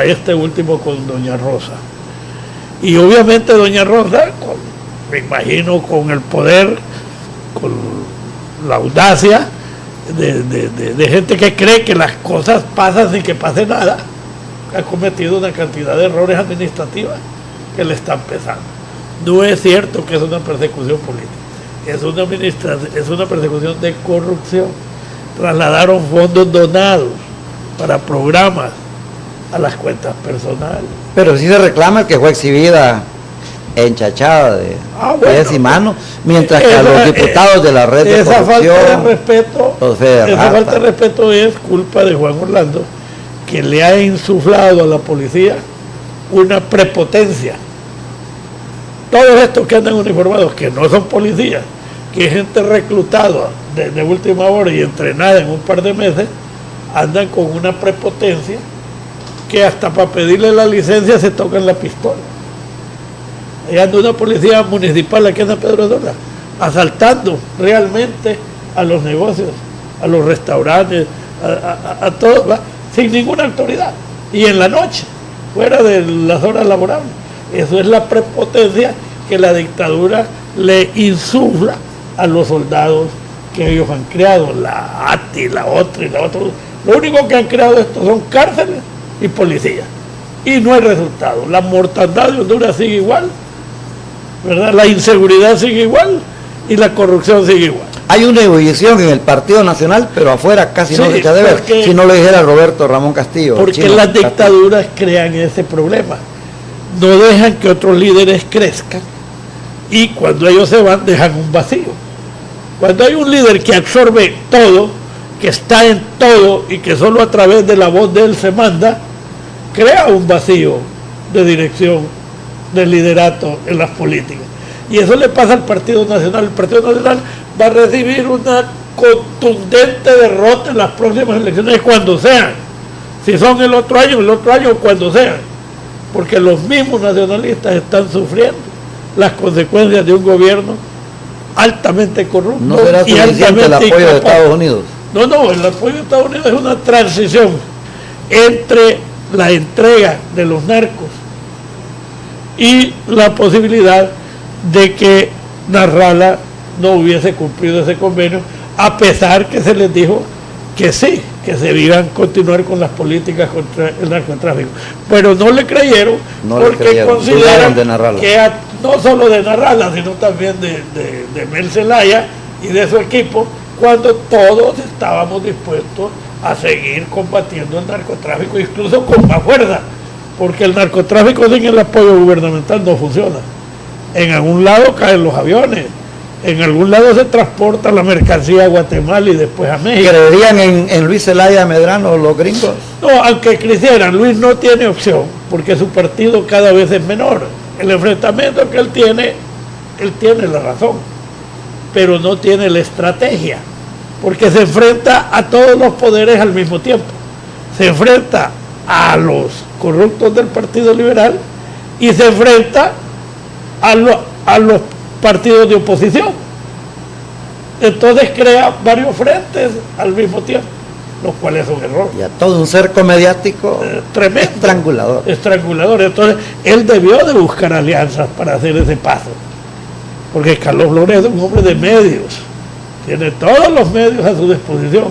este último con doña Rosa. Y obviamente doña Rosa, me imagino con el poder, con la audacia de gente que cree que las cosas pasan sin que pase nada, ha cometido una cantidad de errores administrativos que le están pesando. No es cierto que es una persecución política, es una persecución de corrupción. Trasladaron fondos donados para programas a las cuentas personales. Pero sí se reclama que fue exhibida enchachada de pies y manos, mientras que a los diputados de la red de corrupción, falta de respeto es culpa de Juan Orlando, que le ha insuflado a la policía una prepotencia. Todos estos que andan uniformados, que no son policías, que es gente reclutada de última hora y entrenada en un par de meses, andan con una prepotencia que hasta para pedirle la licencia se tocan la pistola. Ahí anda una policía municipal aquí en San Pedro de Sula, asaltando realmente a los negocios, a los restaurantes, a todos, ¿va? Sin ninguna autoridad. Y en la noche, fuera de las horas laborables. Eso es la prepotencia que la dictadura le insufla a los soldados que ellos han creado, la ATI, la otra y la otra. Lo único que han creado estos son cárceles y policías. Y no hay resultado. La mortandad de Honduras sigue igual, ¿verdad? La inseguridad sigue igual y la corrupción sigue igual. Hay una ebullición en el Partido Nacional, pero afuera casi no se echa de ver, si no lo dijera Roberto Ramón Castillo. Porque las dictaduras crean ese problema. No dejan que otros líderes crezcan y cuando ellos se van dejan un vacío. Cuando hay un líder que absorbe todo, que está en todo y que solo a través de la voz de él se manda, crea un vacío de dirección, de liderato en las políticas. Y eso le pasa al Partido Nacional. El Partido Nacional va a recibir una contundente derrota en las próximas elecciones cuando sean. Si son el otro año, cuando sean. Porque los mismos nacionalistas están sufriendo las consecuencias de un gobierno altamente corrupto. ¿No será suficiente el apoyo de Estados Unidos? No, el apoyo de Estados Unidos es una transición entre la entrega de los narcos y la posibilidad de que Nasrallah no hubiese cumplido ese convenio, a pesar que se les dijo que sí, que se debían continuar con las políticas contra el narcotráfico. Pero no le creyeron, porque consideran que no solo de Nasrallah, sino también de Mel Zelaya y de su equipo, cuando todos estábamos dispuestos a seguir combatiendo el narcotráfico, incluso con más fuerza, porque el narcotráfico sin el apoyo gubernamental no funciona. En algún lado caen los aviones, en algún lado se transporta la mercancía a Guatemala y después a México. ¿Creerían en Luis Zelaya Medrano los gringos? No, aunque quisieran, Luis no tiene opción, porque su partido cada vez es menor. El enfrentamiento que él tiene la razón, pero no tiene la estrategia, porque se enfrenta a todos los poderes al mismo tiempo. Se enfrenta a los corruptos del Partido Liberal y se enfrenta a los partidos de oposición. Entonces crea varios frentes al mismo tiempo, lo cual es un error. Y a todo un cerco mediático tremendo, estrangulador. Entonces él debió de buscar alianzas para hacer ese paso, porque Carlos Flores es un hombre de medios, tiene todos los medios a su disposición.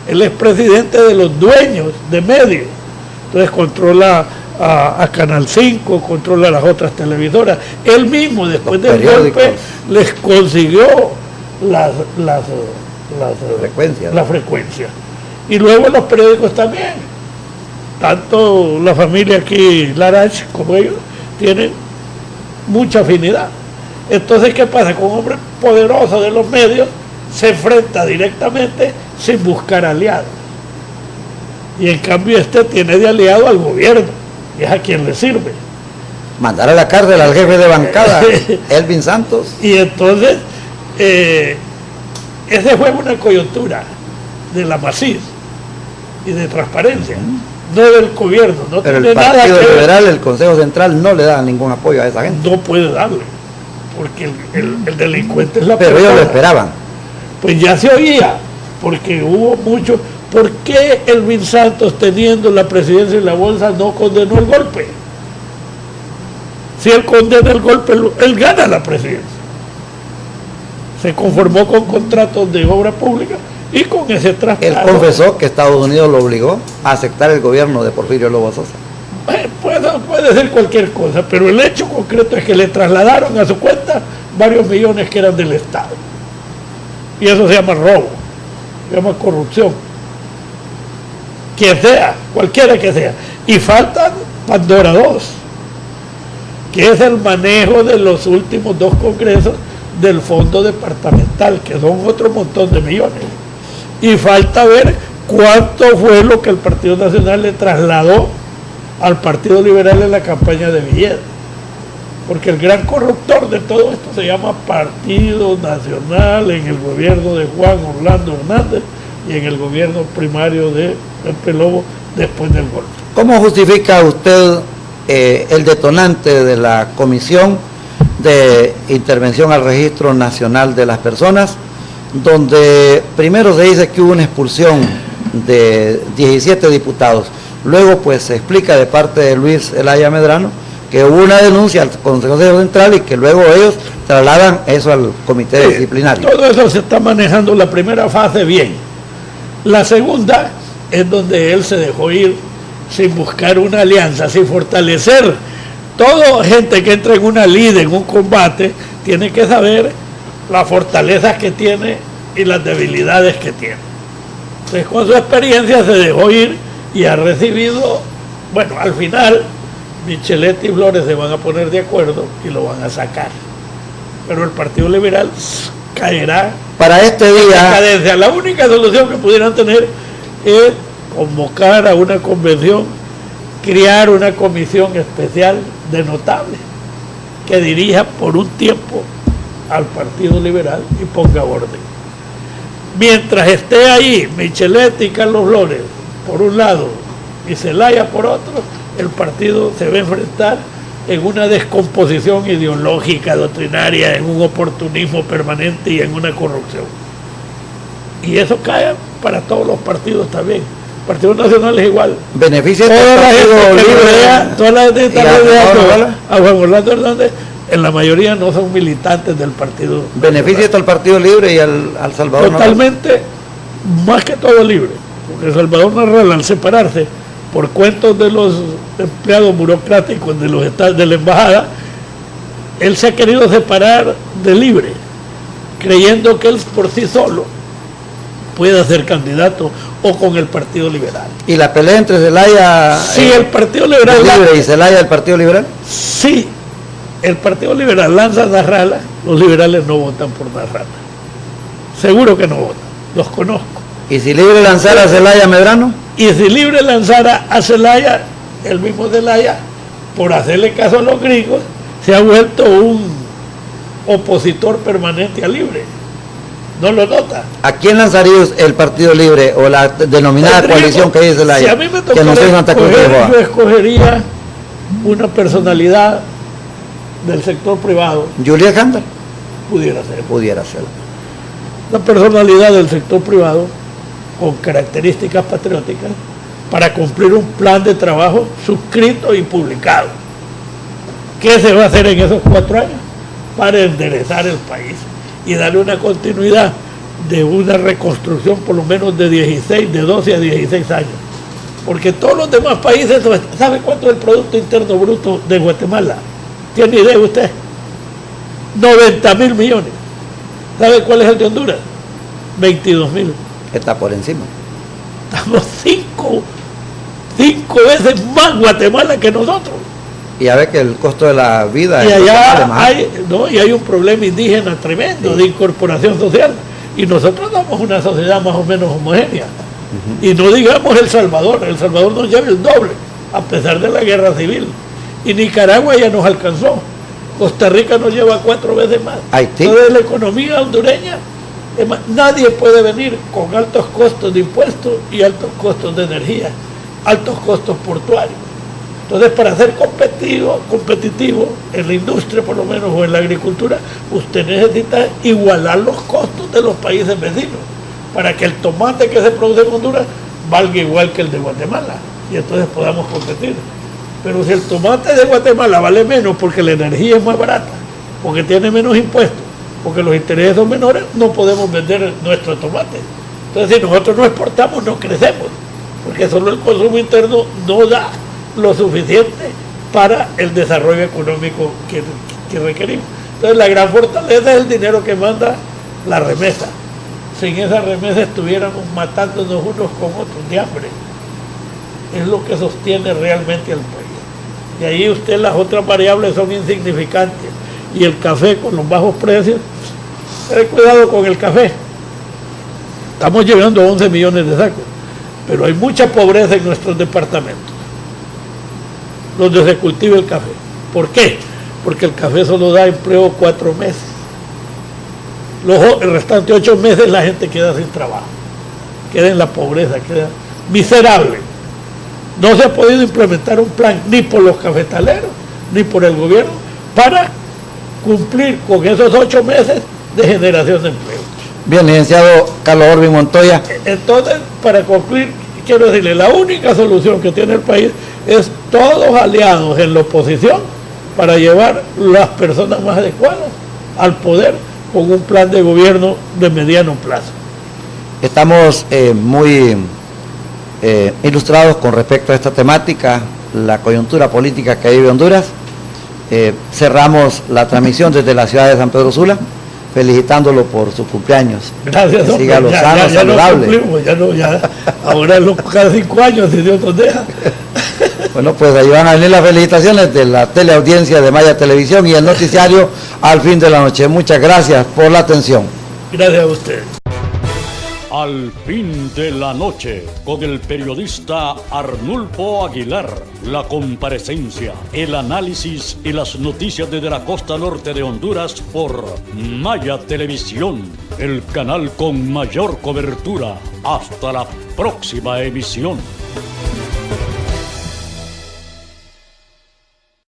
Él es presidente de los dueños de medios, entonces controla a Canal 5, controla las otras televisoras. Él mismo, después del golpe, les consiguió la frecuencia. Y luego los periódicos también. Tanto la familia aquí, Larach, como ellos, tienen mucha afinidad. Entonces, ¿qué pasa? Con un hombre poderoso de los medios se enfrenta directamente sin buscar aliados. Y en cambio tiene de aliado al gobierno, y es a quien le sirve. Mandar a la cárcel al jefe de bancada, Elvin Santos. Y entonces, ese fue una coyuntura de la Masís, y de transparencia, no del gobierno. No Pero tiene el nada Partido que ver. Liberal, el Consejo Central, no le da ningún apoyo a esa gente. No puede darle, porque el delincuente es la Pero ellos persona. lo esperaban. Pues ya se oía, porque hubo mucho. ¿Por qué Elvin Santos, teniendo la presidencia y la bolsa, no condenó el golpe? Si él condena el golpe, él gana la presidencia. Se conformó con contratos de obra pública y con ese Él traspaso. confesó que Estados Unidos lo obligó a aceptar el gobierno de Porfirio Lobo Sosa. Puede ser cualquier cosa, pero el hecho concreto es que le trasladaron a su cuenta varios millones que eran del Estado. Y eso se llama robo, se llama corrupción. Quien sea, cualquiera que sea. Y faltan Pandora 2, que es el manejo de los últimos 2 congresos del fondo departamental, que son otro montón de millones. Y falta ver cuánto fue lo que el Partido Nacional le trasladó al Partido Liberal en la campaña de Villeda. Porque el gran corruptor de todo esto se llama Partido Nacional en el gobierno de Juan Orlando Hernández y en el gobierno primario de Pepe Lobo después del golpe. ¿Cómo justifica usted el detonante de la Comisión de Intervención al Registro Nacional de las Personas, donde primero se dice que hubo una expulsión de 17 diputados, luego pues se explica de parte de Luis Elaya Medrano que hubo una denuncia al Consejo Central y que luego ellos trasladan eso al comité disciplinario? Todo eso se está manejando la primera fase bien. La segunda es donde él se dejó ir sin buscar una alianza, sin fortalecer. Toda gente que entra en una lid, en un combate, tiene que saber las fortalezas que tiene y las debilidades que tiene. Entonces, con su experiencia se dejó ir y ha recibido, bueno, al final Micheletti y Flores se van a poner de acuerdo y lo van a sacar. Pero el Partido Liberal caerá para este en día. decadencia. La única solución que pudieran tener es convocar a una convención, crear una comisión especial de notables que dirija por un tiempo al Partido Liberal y ponga orden. Mientras esté ahí Micheletti y Carlos Flores por un lado y Zelaya por otro, el partido se va a enfrentar en una descomposición ideológica, doctrinaria, en un oportunismo permanente y en una corrupción. Y eso cae para todos los partidos también. El Partido Nacional es igual. Beneficia Toda la gente que rodea, toda la gente que está rodeando a Juan Orlando Hernández, en la mayoría no son militantes del partido. Beneficia esto al Partido Libre y al Salvador Totalmente, más que todo libre. Porque Salvador Narral, al separarse por cuentos de los empleados burocráticos de la embajada, él se ha querido separar de Libre, creyendo que él por sí solo puede ser candidato o con el Partido Liberal. ¿Y la pelea entre Zelaya Sí, el Partido Liberal Libre y Zelaya del Partido Liberal? Sí, el Partido Liberal lanza a Narrala, los liberales no votan por Narrala. Seguro que no votan, los conozco. ¿Y si Libre lanzara a Zelaya Medrano? Y si Libre lanzara a Zelaya, el mismo Zelaya, por hacerle caso a los gringos, se ha vuelto un opositor permanente a Libre. ¿No lo nota? ¿A quién lanzaría el Partido Libre o la denominada coalición que dice Zelaya? Si a mí me que no sea Santa Cruz de escoger, Jehová? yo escogería una personalidad del sector privado. Julia Gándara Pudiera ser. pudiera ser. Una personalidad del sector privado con características patrióticas para cumplir un plan de trabajo suscrito y publicado. ¿Qué se va a hacer en esos 4 años? Para enderezar el país y darle una continuidad de una reconstrucción por lo menos de 12 a 16 años. Porque todos los demás países, ¿sabe cuánto es el Producto Interno Bruto de Guatemala? ¿Tiene idea usted? 90.000 millones. ¿Sabe cuál es el de Honduras? 22.000. Está por encima. Estamos 5 veces más Guatemala que nosotros. Y ya ve que el costo de la vida Y en Guatemala es allá más alto. hay un problema indígena tremendo de incorporación social. Y nosotros somos una sociedad más o menos homogénea. Y no digamos El Salvador nos lleva el doble, a pesar de la guerra civil. Y Nicaragua ya nos alcanzó. Costa Rica nos lleva 4 veces más. Haití. Entonces la economía hondureña Es más, nadie puede venir con altos costos de impuestos y altos costos de energía, altos costos portuarios. Entonces, para ser competitivo en la industria, por lo menos, o en la agricultura, usted necesita igualar los costos de los países vecinos, para que el tomate que se produce en Honduras valga igual que el de Guatemala, y entonces podamos competir. Pero si el tomate de Guatemala vale menos porque la energía es más barata, porque tiene menos impuestos, porque los intereses son menores, no podemos vender nuestro tomate. Entonces, si nosotros no exportamos, no crecemos, porque solo el consumo interno no da lo suficiente para el desarrollo económico que requerimos. Entonces, la gran fortaleza es el dinero que manda la remesa. Sin esa remesa estuviéramos matándonos unos con otros de hambre. Es lo que sostiene realmente al país. Y ahí las otras variables son insignificantes. Y el café con los bajos precios, cuidado con el café. Estamos llegando a 11 millones de sacos, pero hay mucha pobreza en nuestros departamentos, donde se cultiva el café. ¿Por qué? Porque el café solo da empleo 4 meses. El restante 8 meses la gente queda sin trabajo, queda en la pobreza, queda miserable. No se ha podido implementar un plan ni por los cafetaleros ni por el gobierno para cumplir con esos 8 meses de generación de empleo. Bien, licenciado Carlos Orvin Montoya. Entonces, para concluir, quiero decirle, la única solución que tiene el país es todos aliados en la oposición para llevar las personas más adecuadas al poder con un plan de gobierno de mediano plazo. Estamos muy ilustrados con respecto a esta temática, la coyuntura política que vive Honduras. Cerramos la transmisión desde la ciudad de San Pedro Sula, felicitándolo por su cumpleaños. Gracias, que siga hombre, sano, saludable. No cumplimos, ahora cada 5 años, si Dios nos deja. Bueno, pues ahí van a venir las felicitaciones de la teleaudiencia de Maya Televisión y el noticiario Al Fin de la Noche. Muchas gracias por la atención. Gracias a usted. Al Fin de la Noche, con el periodista Arnulfo Aguilar. La comparecencia, el análisis y las noticias desde la costa norte de Honduras por Maya Televisión, el canal con mayor cobertura. Hasta la próxima emisión.